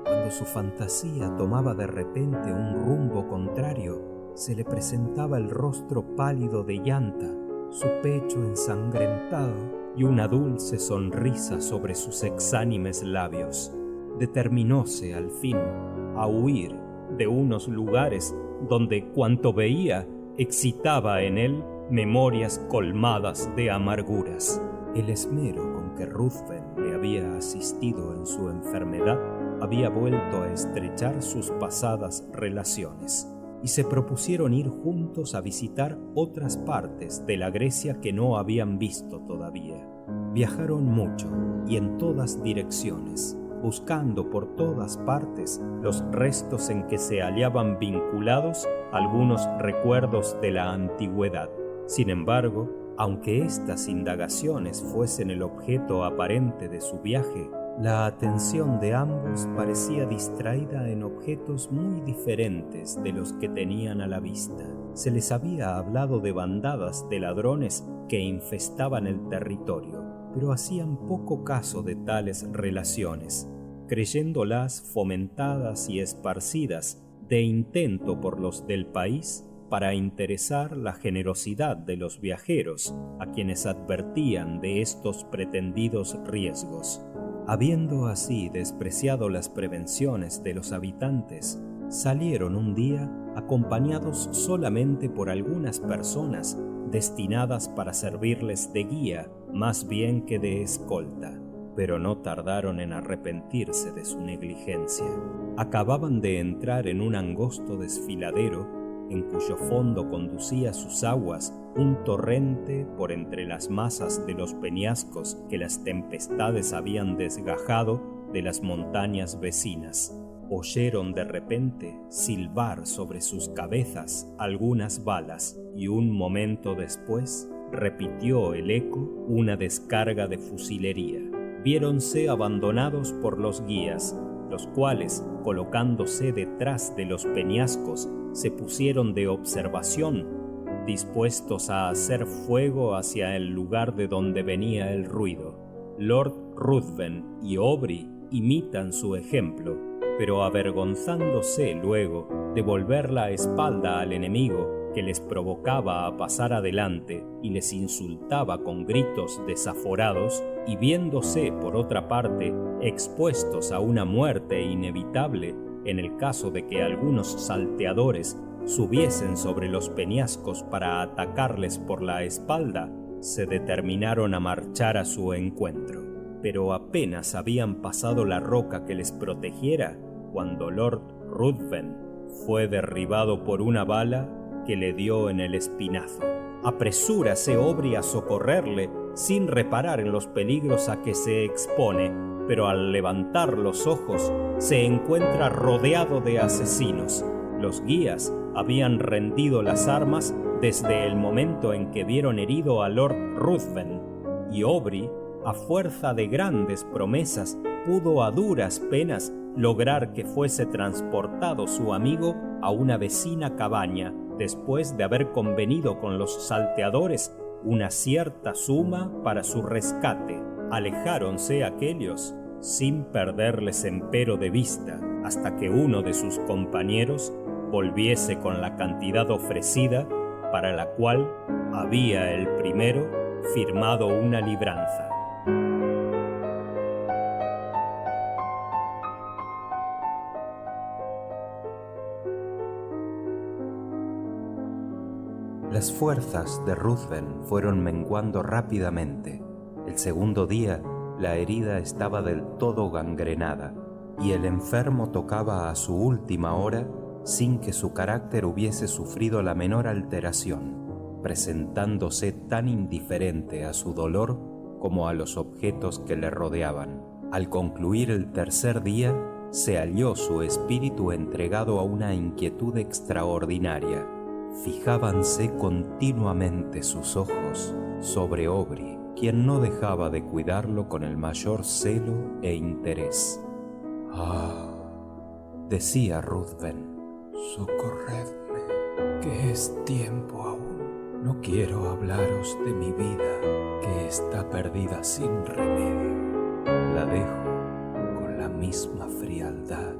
Cuando su fantasía tomaba de repente un rumbo contrario, se le presentaba el rostro pálido de llanta, su pecho ensangrentado y una dulce sonrisa sobre sus exánimes labios. Determinóse al fin a huir de unos lugares donde cuanto veía excitaba en él memorias colmadas de amarguras. El esmero con que Ruthven le había asistido en su enfermedad había vuelto a estrechar sus pasadas relaciones, y se propusieron ir juntos a visitar otras partes de la Grecia que no habían visto todavía. Viajaron mucho y en todas direcciones, buscando por todas partes los restos en que se hallaban vinculados algunos recuerdos de la antigüedad. Sin embargo, aunque estas indagaciones fuesen el objeto aparente de su viaje, la atención de ambos parecía distraída en objetos muy diferentes de los que tenían a la vista. Se les había hablado de bandadas de ladrones que infestaban el territorio, pero hacían poco caso de tales relaciones, creyéndolas fomentadas y esparcidas de intento por los del país para interesar la generosidad de los viajeros, a quienes advertían de estos pretendidos riesgos. Habiendo así despreciado las prevenciones de los habitantes, salieron un día acompañados solamente por algunas personas destinadas para servirles de guía más bien que de escolta, pero no tardaron en arrepentirse de su negligencia. Acababan de entrar en un angosto desfiladero en cuyo fondo conducía sus aguas un torrente por entre las masas de los peñascos que las tempestades habían desgajado de las montañas vecinas. Oyeron de repente silbar sobre sus cabezas algunas balas y un momento después repitió el eco una descarga de fusilería. Viéronse abandonados por los guías, los cuales, colocándose detrás de los peñascos, se pusieron de observación, dispuestos a hacer fuego hacia el lugar de donde venía el ruido. Lord Ruthven y Aubrey imitan su ejemplo, pero avergonzándose luego de volver la espalda al enemigo que les provocaba a pasar adelante y les insultaba con gritos desaforados, y viéndose, por otra parte, expuestos a una muerte inevitable en el caso de que algunos salteadores subiesen sobre los peñascos para atacarles por la espalda, se determinaron a marchar a su encuentro. Pero apenas habían pasado la roca que les protegiera, cuando Lord Ruthven fue derribado por una bala que le dio en el espinazo. Apresúrase Aubrey a socorrerle sin reparar en los peligros a que se expone, pero al levantar los ojos se encuentra rodeado de asesinos. Los guías habían rendido las armas desde el momento en que vieron herido a Lord Ruthven, y Aubrey, a fuerza de grandes promesas, pudo a duras penas lograr que fuese transportado su amigo a una vecina cabaña, después de haber convenido con los salteadores una cierta suma para su rescate. Alejáronse aquellos sin perderles empero de vista, hasta que uno de sus compañeros volviese con la cantidad ofrecida, para la cual había el primero firmado una libranza. Las fuerzas de Ruthven fueron menguando rápidamente. El segundo día, la herida estaba del todo gangrenada, y el enfermo tocaba a su última hora sin que su carácter hubiese sufrido la menor alteración, presentándose tan indiferente a su dolor como a los objetos que le rodeaban. Al concluir el tercer día, se halló su espíritu entregado a una inquietud extraordinaria. Fijábanse continuamente sus ojos sobre Aubrey, quien no dejaba de cuidarlo con el mayor celo e interés. decía Ruthven, socorredme, que es tiempo aún. No quiero hablaros de mi vida, que está perdida sin remedio. La dejo con la misma frialdad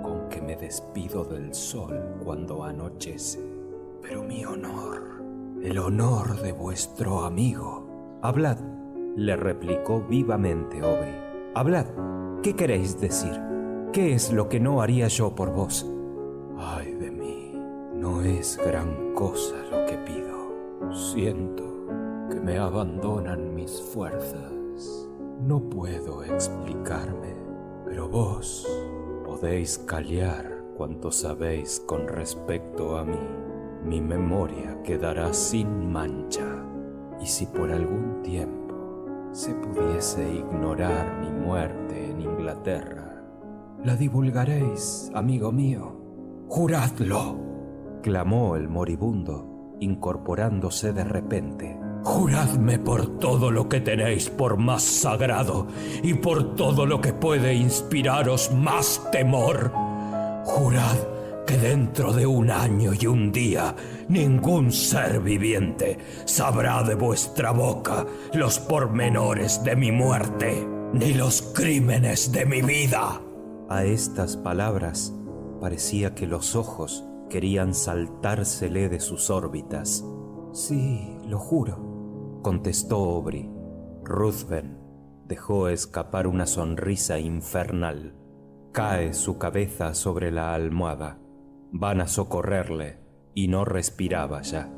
con que me despido del sol cuando anochece. Pero mi honor, el honor de vuestro amigo. Hablad, le replicó vivamente Aubrey. Hablad, ¿qué queréis decir? ¿Qué es lo que no haría yo por vos? Ay de mí, no es gran cosa lo que pido. Siento que me abandonan mis fuerzas. No puedo explicarme, pero vos podéis callar cuanto sabéis con respecto a mí. Mi memoria quedará sin mancha, y si por algún tiempo se pudiese ignorar mi muerte en Inglaterra, la divulgaréis, amigo mío. ¡Juradlo!, clamó el moribundo, incorporándose de repente. Juradme por todo lo que tenéis por más sagrado y por todo lo que puede inspiraros más temor. Jurad que dentro de 1 año y 1 día ningún ser viviente sabrá de vuestra boca los pormenores de mi muerte, ni los crímenes de mi vida. A estas palabras parecía que los ojos querían saltársele de sus órbitas. Sí, lo juro, contestó Aubrey. Ruthven dejó escapar una sonrisa infernal. Cae su cabeza sobre la almohada. Van a socorrerle y no respiraba ya.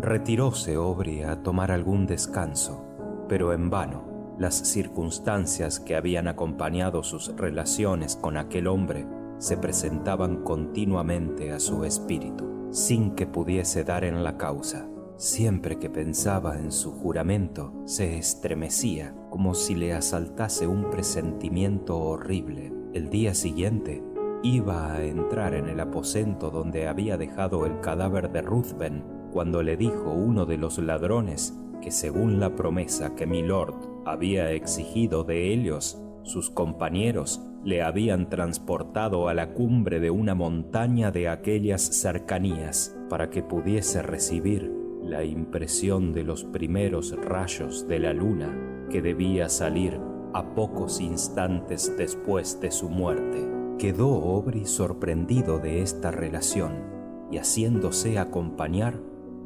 Retiróse Aubrey a tomar algún descanso, pero en vano. Las circunstancias que habían acompañado sus relaciones con aquel hombre se presentaban continuamente a su espíritu, sin que pudiese dar en la causa. Siempre que pensaba en su juramento, se estremecía como si le asaltase un presentimiento horrible. El día siguiente iba a entrar en el aposento donde había dejado el cadáver de Ruthven, cuando le dijo uno de los ladrones que, según la promesa que milord había exigido de ellos, sus compañeros le habían transportado a la cumbre de una montaña de aquellas cercanías para que pudiese recibir la impresión de los primeros rayos de la luna que debía salir a pocos instantes después de su muerte. Quedó Aubrey sorprendido de esta relación y, haciéndose acompañar,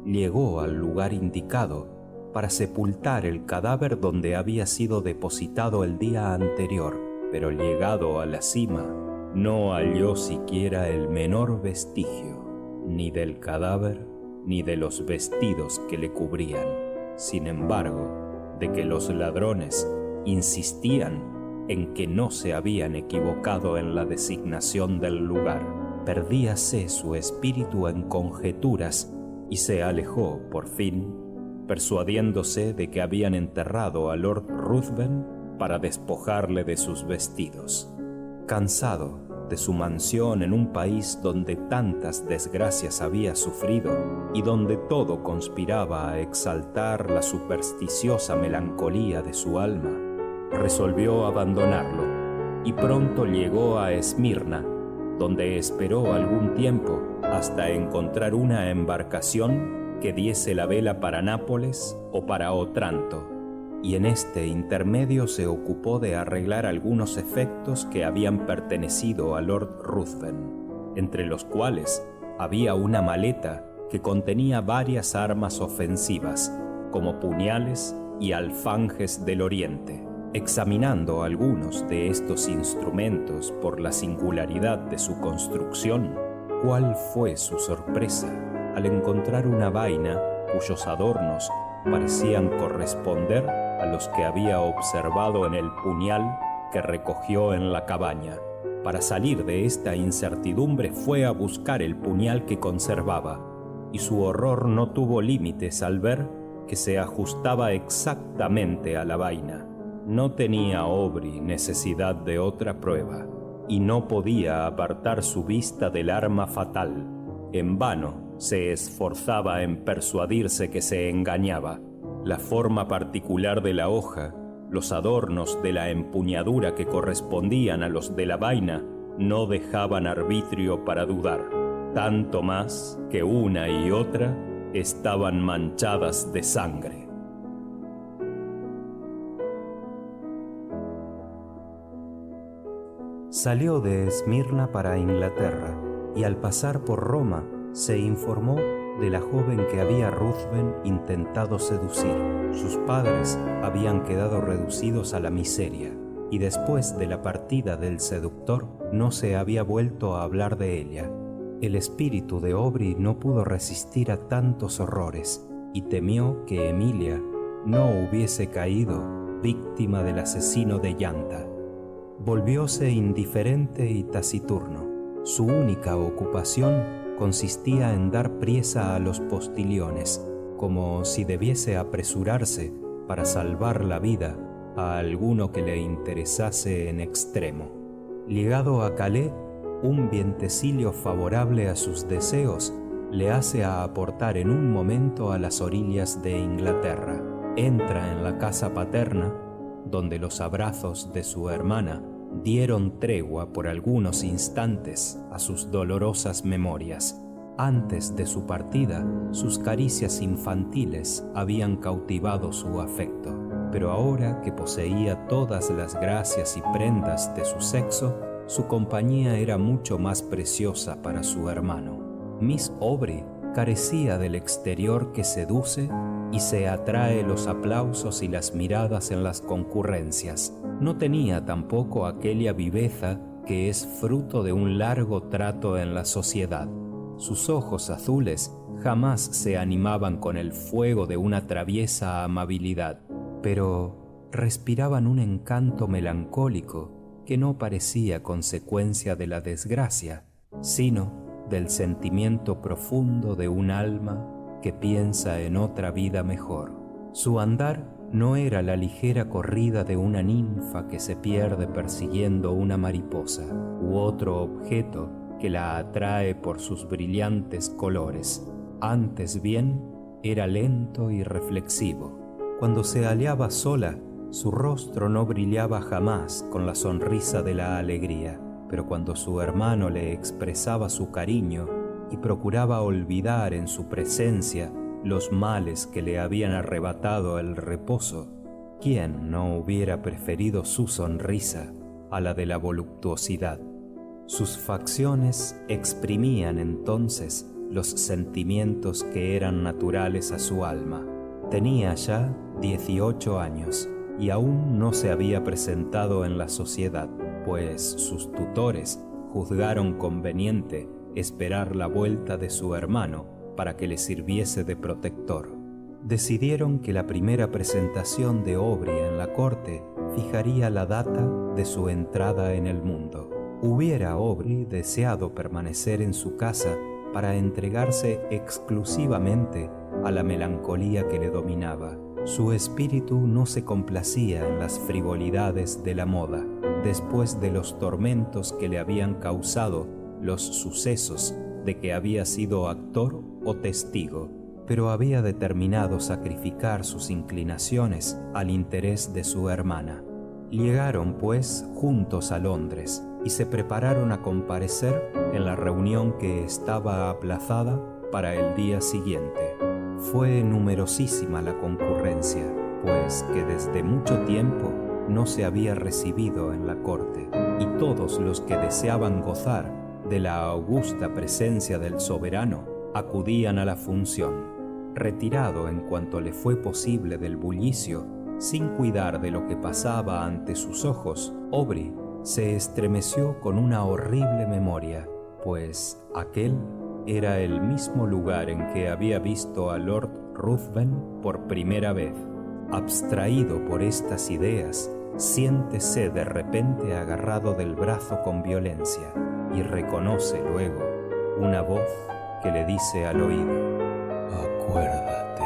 llegó al lugar indicado para sepultar el cadáver donde había sido depositado el día anterior, pero llegado a la cima no halló siquiera el menor vestigio, ni del cadáver ni de los vestidos que le cubrían. Sin embargo, de que los ladrones insistían en que no se habían equivocado en la designación del lugar, perdíase su espíritu en conjeturas y se alejó por fin, persuadiéndose de que habían enterrado a Lord Ruthven para despojarle de sus vestidos. Cansado de su mansión en un país donde tantas desgracias había sufrido y donde todo conspiraba a exaltar la supersticiosa melancolía de su alma, resolvió abandonarlo y pronto llegó a Esmirna, donde esperó algún tiempo hasta encontrar una embarcación que diese la vela para Nápoles o para Otranto, y en este intermedio se ocupó de arreglar algunos efectos que habían pertenecido a Lord Ruthven, entre los cuales había una maleta que contenía varias armas ofensivas, como puñales y alfanjes del oriente. Examinando algunos de estos instrumentos por la singularidad de su construcción, ¿cuál fue su sorpresa al encontrar una vaina cuyos adornos parecían corresponder a los que había observado en el puñal que recogió en la cabaña? Para salir de esta incertidumbre fue a buscar el puñal que conservaba, y su horror no tuvo límites al ver que se ajustaba exactamente a la vaina. No tenía Aubrey necesidad de otra prueba, y no podía apartar su vista del arma fatal. En vano se esforzaba en persuadirse que se engañaba. La forma particular de la hoja Los adornos de la empuñadura que correspondían a los de la vaina no dejaban arbitrio para dudar, tanto más que una y otra estaban manchadas de sangre. Salió de Esmirna para Inglaterra y al pasar por Roma se informó de la joven que había Ruthven intentado seducir. Sus padres habían quedado reducidos a la miseria y después de la partida del seductor no se había vuelto a hablar de ella. El espíritu de Aubrey no pudo resistir a tantos horrores y temió que Emilia no hubiese caído víctima del asesino de Llanta. Volvióse indiferente y taciturno. Su única ocupación consistía en dar priesa a los postiliones, como si debiese apresurarse para salvar la vida a alguno que le interesase en extremo. Llegado a Calais, un vientecillo favorable a sus deseos le hace aportar en un momento a las orillas de Inglaterra. Entra en la casa paterna, donde los abrazos de su hermana dieron tregua por algunos instantes a sus dolorosas memorias. Antes de su partida, sus caricias infantiles habían cautivado su afecto, pero ahora que poseía todas las gracias y prendas de su sexo, su compañía era mucho más preciosa para su hermano. Miss Aubrey carecía del exterior que seduce y se atrae los aplausos y las miradas en las concurrencias. No tenía tampoco aquella viveza que es fruto de un largo trato en la sociedad. Sus ojos azules jamás se animaban con el fuego de una traviesa amabilidad, pero respiraban un encanto melancólico que no parecía consecuencia de la desgracia, sino del sentimiento profundo de un alma que piensa en otra vida mejor. Su andar no era la ligera corrida de una ninfa que se pierde persiguiendo una mariposa u otro objeto que la atrae por sus brillantes colores. Antes bien, era lento y reflexivo. Cuando se hallaba sola, su rostro no brillaba jamás con la sonrisa de la alegría, pero cuando su hermano le expresaba su cariño y procuraba olvidar en su presencia los males que le habían arrebatado el reposo, ¿quién no hubiera preferido su sonrisa a la de la voluptuosidad? Sus facciones exprimían entonces los sentimientos que eran naturales a su alma. Tenía ya 18 años y aún no se había presentado en la sociedad, pues sus tutores juzgaron conveniente esperar la vuelta de su hermano para que le sirviese de protector. Decidieron que la primera presentación de Aubrey en la corte fijaría la data de su entrada en el mundo. Hubiera Aubrey deseado permanecer en su casa para entregarse exclusivamente a la melancolía que le dominaba. Su espíritu no se complacía en las frivolidades de la moda, después de los tormentos que le habían causado los sucesos de que había sido actor o testigo, pero había determinado sacrificar sus inclinaciones al interés de su hermana. Llegaron, pues, juntos a Londres y se prepararon a comparecer en la reunión que estaba aplazada para el día siguiente. Fue numerosísima la concurrencia, pues que desde mucho tiempo no se había recibido en la corte, y todos los que deseaban gozar de la augusta presencia del soberano acudían a la función. Retirado en cuanto le fue posible del bullicio, sin cuidar de lo que pasaba ante sus ojos, Aubrey se estremeció con una horrible memoria, pues aquel era el mismo lugar en que había visto a Lord Ruthven por primera vez. Abstraído por estas ideas, siéntese de repente agarrado del brazo con violencia y reconoce luego una voz que le dice al oído: «Acuérdate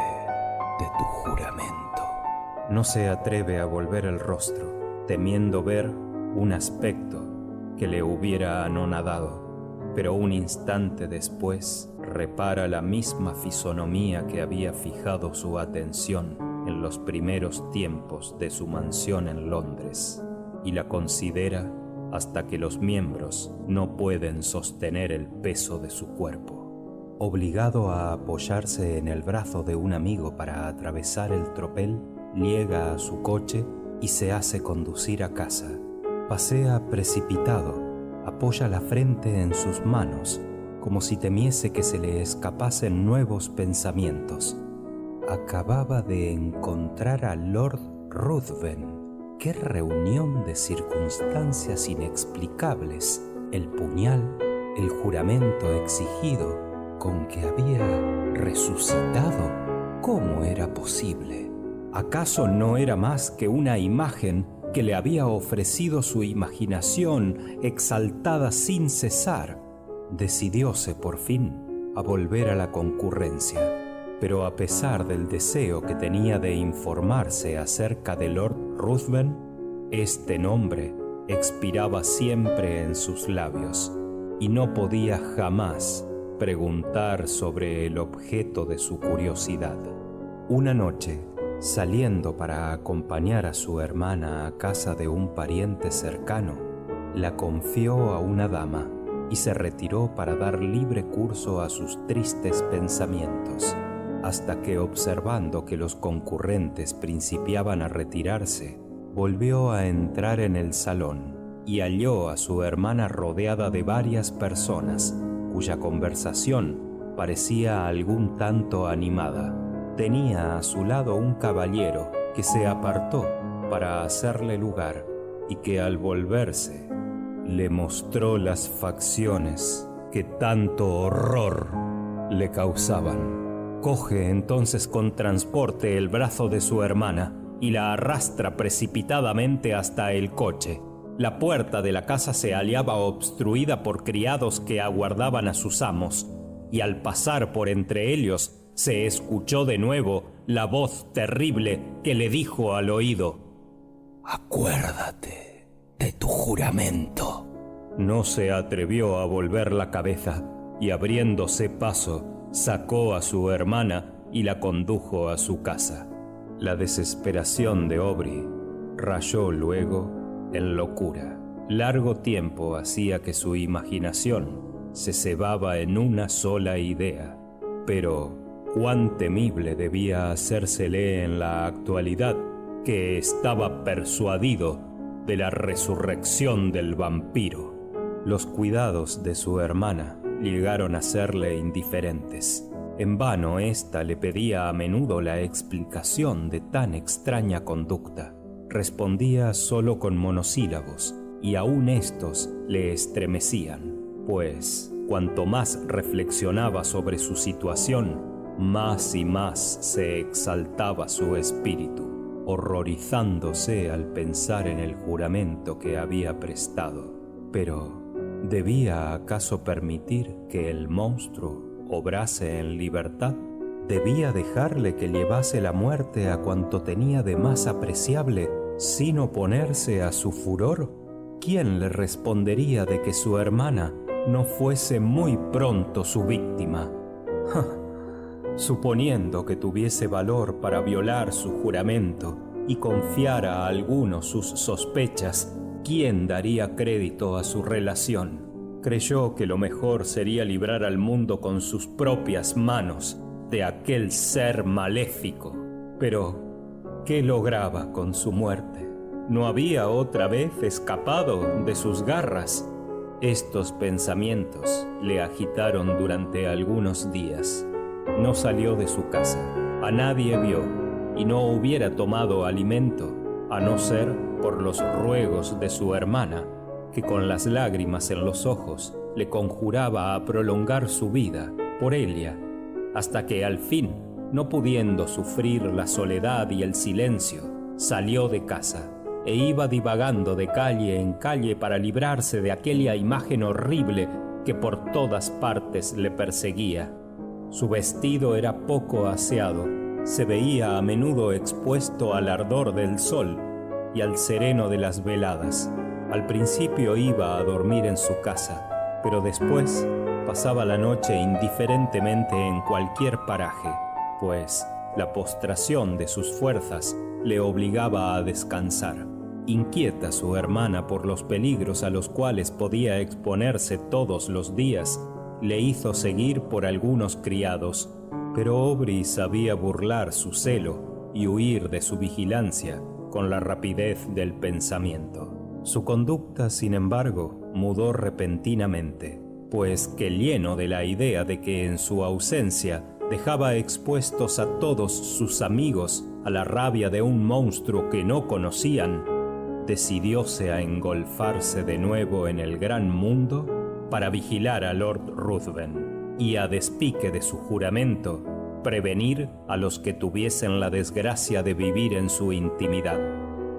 de tu juramento». No se atreve a volver el rostro, temiendo ver un aspecto que le hubiera anonadado, pero un instante después repara la misma fisonomía que había fijado su atención en los primeros tiempos de su mansión en Londres y la considera hasta que los miembros no pueden sostener el peso de su cuerpo. Obligado a apoyarse en el brazo de un amigo para atravesar el tropel, llega a su coche y se hace conducir a casa. Pasea precipitado, apoya la frente en sus manos, como si temiese que se le escapasen nuevos pensamientos. Acababa de encontrar a Lord Ruthven. ¡Qué reunión de circunstancias inexplicables! El puñal, el juramento exigido, con que había resucitado. ¿Cómo era posible? ¿Acaso no era más que una imagen que le había ofrecido su imaginación exaltada sin cesar? Decidióse por fin a volver a la concurrencia, pero a pesar del deseo que tenía de informarse acerca de Lord Ruthven, este nombre expiraba siempre en sus labios y no podía jamás preguntar sobre el objeto de su curiosidad. Una noche, saliendo para acompañar a su hermana a casa de un pariente cercano, la confió a una dama y se retiró para dar libre curso a sus tristes pensamientos, hasta que, observando que los concurrentes principiaban a retirarse, volvió a entrar en el salón y halló a su hermana rodeada de varias personas, cuya conversación parecía algún tanto animada. Tenía a su lado un caballero que se apartó para hacerle lugar y que al volverse le mostró las facciones que tanto horror le causaban. Coge entonces con transporte el brazo de su hermana y la arrastra precipitadamente hasta el coche. La puerta de la casa se hallaba obstruida por criados que aguardaban a sus amos, y al pasar por entre ellos se escuchó de nuevo la voz terrible que le dijo al oído: «Acuérdate de tu juramento». No se atrevió a volver la cabeza y, abriéndose paso, sacó a su hermana y la condujo a su casa. La desesperación de Aubrey rayó luego en locura. Largo tiempo hacía que su imaginación se cebaba en una sola idea, pero cuán temible debía hacérsele en la actualidad que estaba persuadido de la resurrección del vampiro. Los cuidados de su hermana llegaron a serle indiferentes. En vano ésta le pedía a menudo la explicación de tan extraña conducta. Respondía solo con monosílabos, y aún estos le estremecían, pues cuanto más reflexionaba sobre su situación, más y más se exaltaba su espíritu, horrorizándose al pensar en el juramento que había prestado. Pero ¿debía acaso permitir que el monstruo obrase en libertad? ¿Debía dejarle que llevase la muerte a cuanto tenía de más apreciable sin oponerse a su furor? ¿Quién le respondería de que su hermana no fuese muy pronto su víctima? Suponiendo que tuviese valor para violar su juramento y confiara a alguno sus sospechas, ¿quién daría crédito a su relación? Creyó que lo mejor sería librar al mundo con sus propias manos de aquel ser maléfico. Pero, ¿qué lograba con su muerte? ¿No había otra vez escapado de sus garras? Estos pensamientos le agitaron durante algunos días. No salió de su casa, a nadie vio, y no hubiera tomado alimento, a no ser por los ruegos de su hermana, que con las lágrimas en los ojos le conjuraba a prolongar su vida por ella, hasta que al fin, no pudiendo sufrir la soledad y el silencio, salió de casa e iba divagando de calle en calle para librarse de aquella imagen horrible que por todas partes le perseguía. Su vestido era poco aseado, se veía a menudo expuesto al ardor del sol y al sereno de las veladas. Al principio iba a dormir en su casa, pero después pasaba la noche indiferentemente en cualquier paraje, pues la postración de sus fuerzas le obligaba a descansar. Inquieta su hermana por los peligros a los cuales podía exponerse todos los días, le hizo seguir por algunos criados, pero Aubrey sabía burlar su celo y huir de su vigilancia con la rapidez del pensamiento. Su conducta, sin embargo, mudó repentinamente, pues que lleno de la idea de que en su ausencia dejaba expuestos a todos sus amigos a la rabia de un monstruo que no conocían, decidióse a engolfarse de nuevo en el gran mundo para vigilar a Lord Ruthven y, a despique de su juramento, prevenir a los que tuviesen la desgracia de vivir en su intimidad.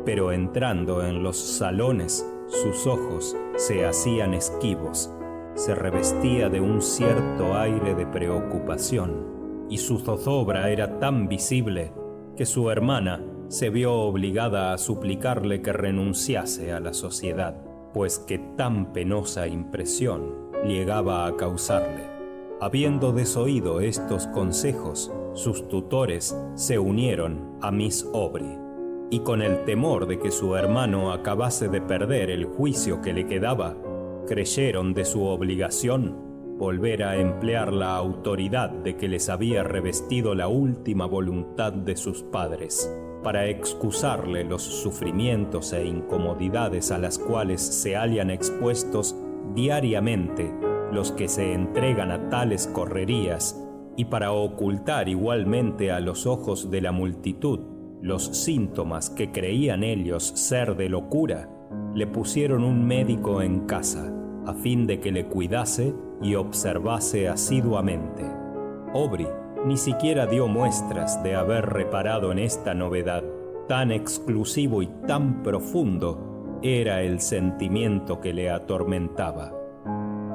Pero entrando en los salones, sus ojos se hacían esquivos, se revestía de un cierto aire de preocupación, y su zozobra era tan visible que su hermana se vio obligada a suplicarle que renunciase a la sociedad, pues que tan penosa impresión llegaba a causarle. Habiendo desoído estos consejos, sus tutores se unieron a Miss Aubrey, y con el temor de que su hermano acabase de perder el juicio que le quedaba, creyeron de su obligación volver a emplear la autoridad de que les había revestido la última voluntad de sus padres, para excusarle los sufrimientos e incomodidades a las cuales se hallan expuestos diariamente los que se entregan a tales correrías, y para ocultar igualmente a los ojos de la multitud los síntomas que creían ellos ser de locura, le pusieron un médico en casa, a fin de que le cuidase y observase asiduamente. Aubrey ni siquiera dio muestras de haber reparado en esta novedad. Tan exclusivo y tan profundo era el sentimiento que le atormentaba.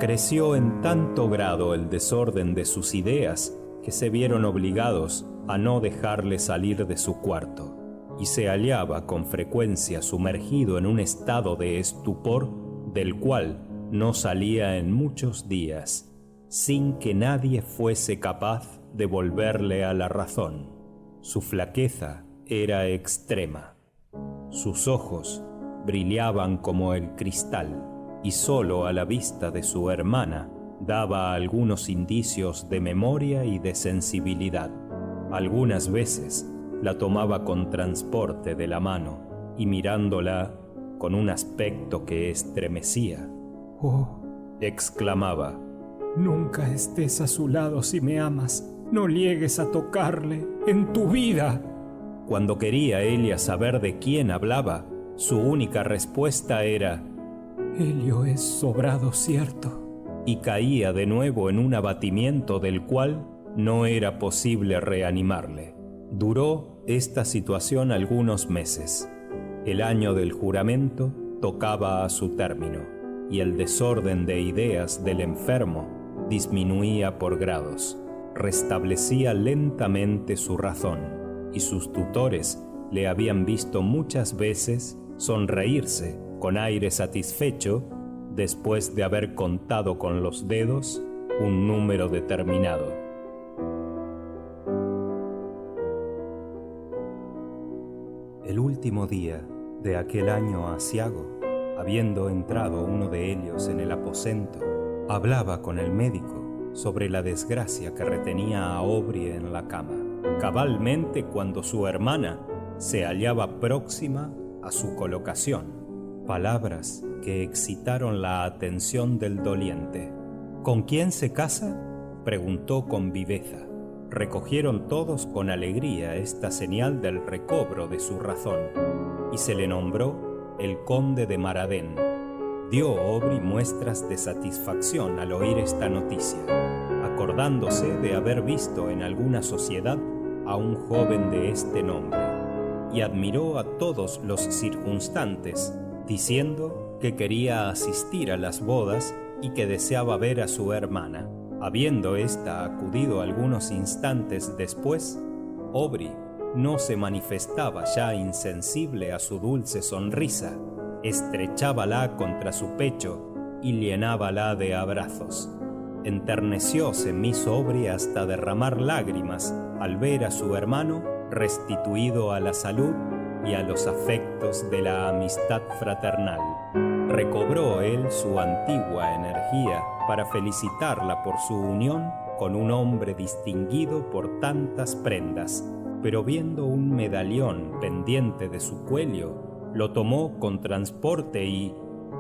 Creció en tanto grado el desorden de sus ideas que se vieron obligados a no dejarle salir de su cuarto, y se hallaba con frecuencia sumergido en un estado de estupor del cual no salía en muchos días, sin que nadie fuese capaz de volverle a la razón. Su flaqueza era extrema. Sus ojos brillaban como el cristal, y solo a la vista de su hermana daba algunos indicios de memoria y de sensibilidad. Algunas veces la tomaba con transporte de la mano y, mirándola con un aspecto que estremecía, «Oh», exclamaba, «nunca estés a su lado si me amas. No llegues a tocarle en tu vida». Cuando quería ella saber de quién hablaba, su única respuesta era «Ello es sobrado cierto», y caía de nuevo en un abatimiento del cual no era posible reanimarle. Duró esta situación algunos meses. El año del juramento tocaba a su término, y el desorden de ideas del enfermo disminuía por grados. Restablecía lentamente su razón, y sus tutores le habían visto muchas veces sonreírse con aire satisfecho después de haber contado con los dedos un número determinado. El último día de aquel año aciago, habiendo entrado uno de ellos en el aposento, hablaba con el médico sobre la desgracia que retenía a Aubrey en la cama, cabalmente cuando su hermana se hallaba próxima a su colocación. Palabras que excitaron la atención del doliente. ¿Con quién se casa?, preguntó con viveza. Recogieron todos con alegría esta señal del recobro de su razón, y se le nombró el conde de Maradén. Dio Aubrey muestras de satisfacción al oír esta noticia, acordándose de haber visto en alguna sociedad a un joven de este nombre, y admiró a todos los circunstantes, diciendo que quería asistir a las bodas y que deseaba ver a su hermana. Habiendo ésta acudido algunos instantes después, Aubrey no se manifestaba ya insensible a su dulce sonrisa, estrechábala contra su pecho y llenábala de abrazos. Enternecióse Miss Aubrey hasta derramar lágrimas al ver a su hermano restituido a la salud y a los afectos de la amistad fraternal. Recobró él su antigua energía para felicitarla por su unión con un hombre distinguido por tantas prendas, pero viendo un medallón pendiente de su cuello, lo tomó con transporte y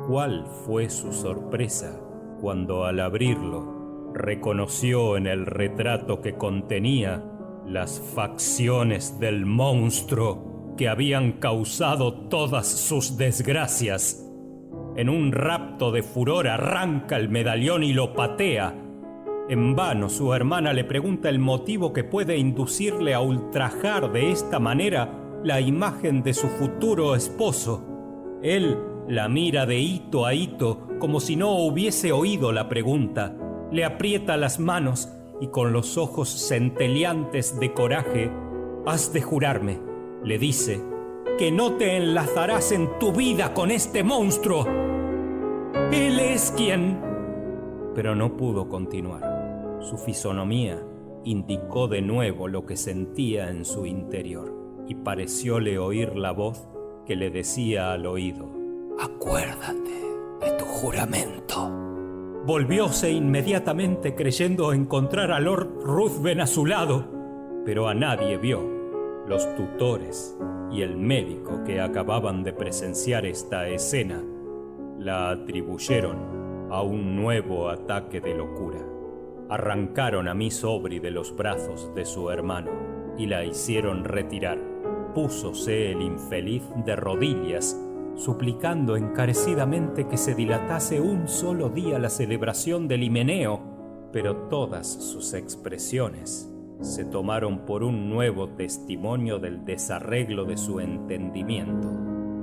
¿cuál fue su sorpresa cuando al abrirlo reconoció en el retrato que contenía las facciones del monstruo que habían causado todas sus desgracias? En un rapto de furor arranca el medallón y lo patea. En vano su hermana le pregunta el motivo que puede inducirle a ultrajar de esta manera la imagen de su futuro esposo. Él la mira de hito a hito como si no hubiese oído la pregunta. Le aprieta las manos y con los ojos centelleantes de coraje: «Has de jurarme», le dice, «que no te enlazarás en tu vida con este monstruo. Él es quien...» Pero no pudo continuar. Su fisonomía indicó de nuevo lo que sentía en su interior y parecióle oír la voz que le decía al oído: «Acuérdate de tu juramento». Volvióse inmediatamente creyendo encontrar a Lord Ruthven a su lado, pero a nadie vio. Los tutores y el médico que acababan de presenciar esta escena la atribuyeron a un nuevo ataque de locura. Arrancaron a Miss Aubrey de los brazos de su hermano y la hicieron retirar. Púsose el infeliz de rodillas, suplicando encarecidamente que se dilatase un solo día la celebración del himeneo, pero todas sus expresiones se tomaron por un nuevo testimonio del desarreglo de su entendimiento.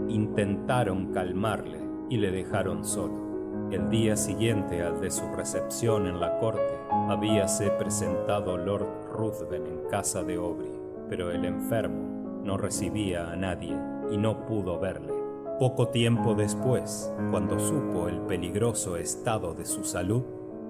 Intentaron calmarle y le dejaron solo. El día siguiente al de su recepción en la corte, habíase presentado Lord Ruthven en casa de Aubrey, pero el enfermo no recibía a nadie y no pudo verle. Poco tiempo después, cuando supo el peligroso estado de su salud,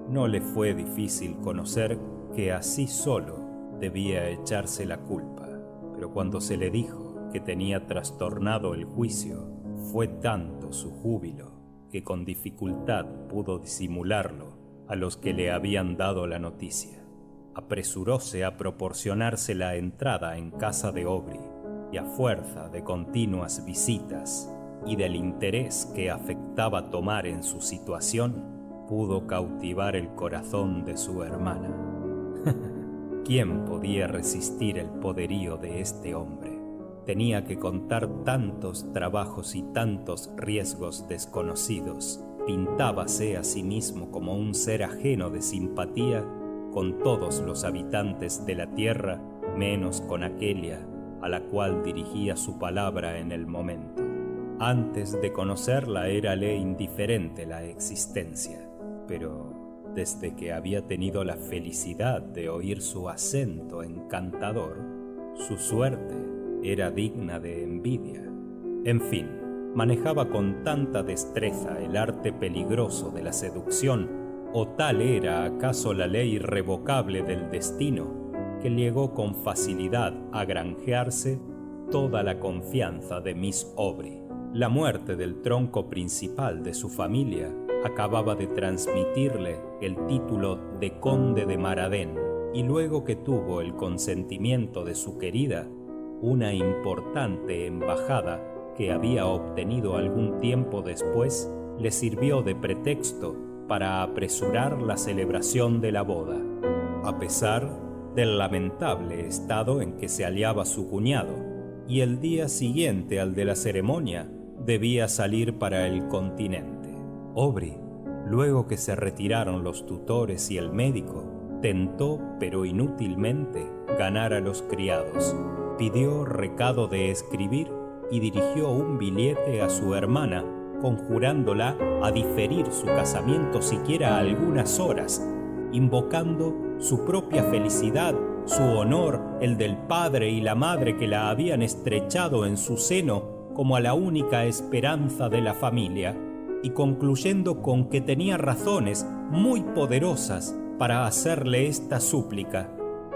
no le fue difícil conocer que así solo debía echarse la culpa. Pero cuando se le dijo que tenía trastornado el juicio, fue tanto su júbilo que con dificultad pudo disimularlo a los que le habían dado la noticia. Apresuróse a proporcionarse la entrada en casa de Aubrey y a fuerza de continuas visitas y del interés que afectaba tomar en su situación, pudo cautivar el corazón de su hermana. ¿Quién podía resistir el poderío de este hombre? Tenía que contar tantos trabajos y tantos riesgos desconocidos. Pintábase a sí mismo como un ser ajeno de simpatía con todos los habitantes de la tierra, menos con aquella a la cual dirigía su palabra en el momento. Antes de conocerla érale indiferente la existencia, pero desde que había tenido la felicidad de oír su acento encantador, su suerte era digna de envidia. En fin, manejaba con tanta destreza el arte peligroso de la seducción, o tal era acaso la ley irrevocable del destino, que llegó con facilidad a granjearse toda la confianza de Miss Aubrey. La muerte del tronco principal de su familia acababa de transmitirle el título de conde de Maradén, y luego que tuvo el consentimiento de su querida, una importante embajada que había obtenido algún tiempo después le sirvió de pretexto para apresurar la celebración de la boda. A pesar del lamentable estado en que se hallaba su cuñado, y el día siguiente al de la ceremonia debía salir para el continente. Aubrey, luego que se retiraron los tutores y el médico, tentó, pero inútilmente, ganar a los criados. Pidió recado de escribir y dirigió un billete a su hermana, conjurándola a diferir su casamiento siquiera algunas horas, invocando su propia felicidad, su honor, el del padre y la madre que la habían estrechado en su seno como a la única esperanza de la familia, y concluyendo con que tenía razones muy poderosas para hacerle esta súplica.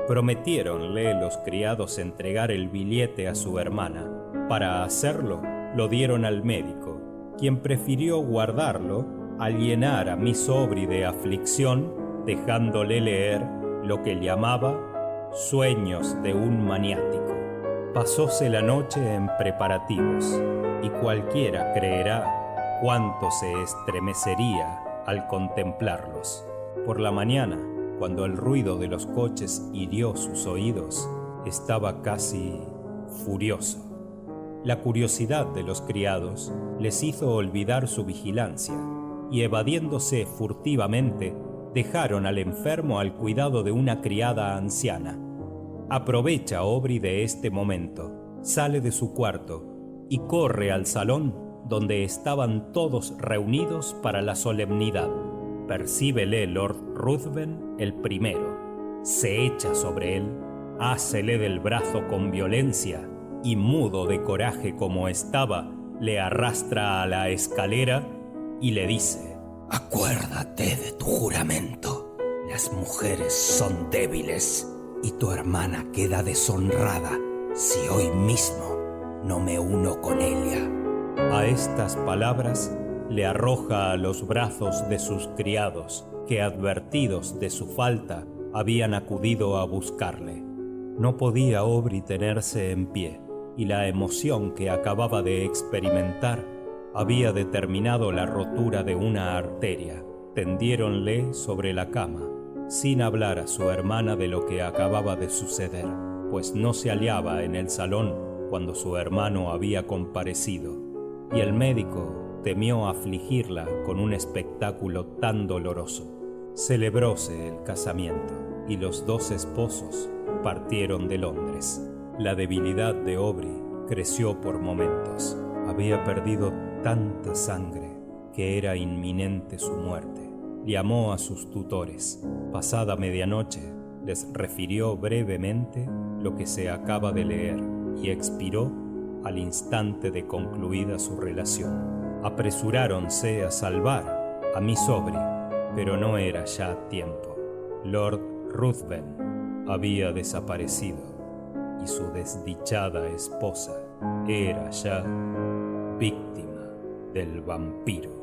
Prometieronle los criados entregar el billete a su hermana. Para hacerlo, lo dieron al médico, quien prefirió guardarlo al llenar a Miss Aubrey de aflicción, dejándole leer lo que llamaba sueños de un maniático. Pasóse la noche en preparativos, y cualquiera creerá cuánto se estremecería al contemplarlos. Por la mañana, cuando el ruido de los coches hirió sus oídos, estaba casi furioso. La curiosidad de los criados les hizo olvidar su vigilancia, y evadiéndose furtivamente, dejaron al enfermo al cuidado de una criada anciana. Aprovecha Aubrey de este momento, sale de su cuarto y corre al salón donde estaban todos reunidos para la solemnidad. Percíbele Lord Ruthven el primero, se echa sobre él, hácele del brazo con violencia y, mudo de coraje como estaba, le arrastra a la escalera y le dice: «Acuérdate de tu juramento. Las mujeres son débiles y tu hermana queda deshonrada si hoy mismo no me uno con ella». A estas palabras le arroja a los brazos de sus criados, que, advertidos de su falta, habían acudido a buscarle. No podía Aubrey tenerse en pie, y la emoción que acababa de experimentar había determinado la rotura de una arteria. Tendiéronle sobre la cama, sin hablar a su hermana de lo que acababa de suceder, pues no se hallaba en el salón cuando su hermano había comparecido, y el médico temió afligirla con un espectáculo tan doloroso. Celebróse el casamiento, y los dos esposos partieron de Londres. La debilidad de Aubrey creció por momentos. Había perdido tanta sangre que era inminente su muerte. Llamó a sus tutores. Pasada medianoche, les refirió brevemente lo que se acaba de leer y expiró al instante de concluida su relación. Apresuráronse a salvar a Miss Aubrey, pero no era ya tiempo. Lord Ruthven había desaparecido y su desdichada esposa era ya víctima del vampiro.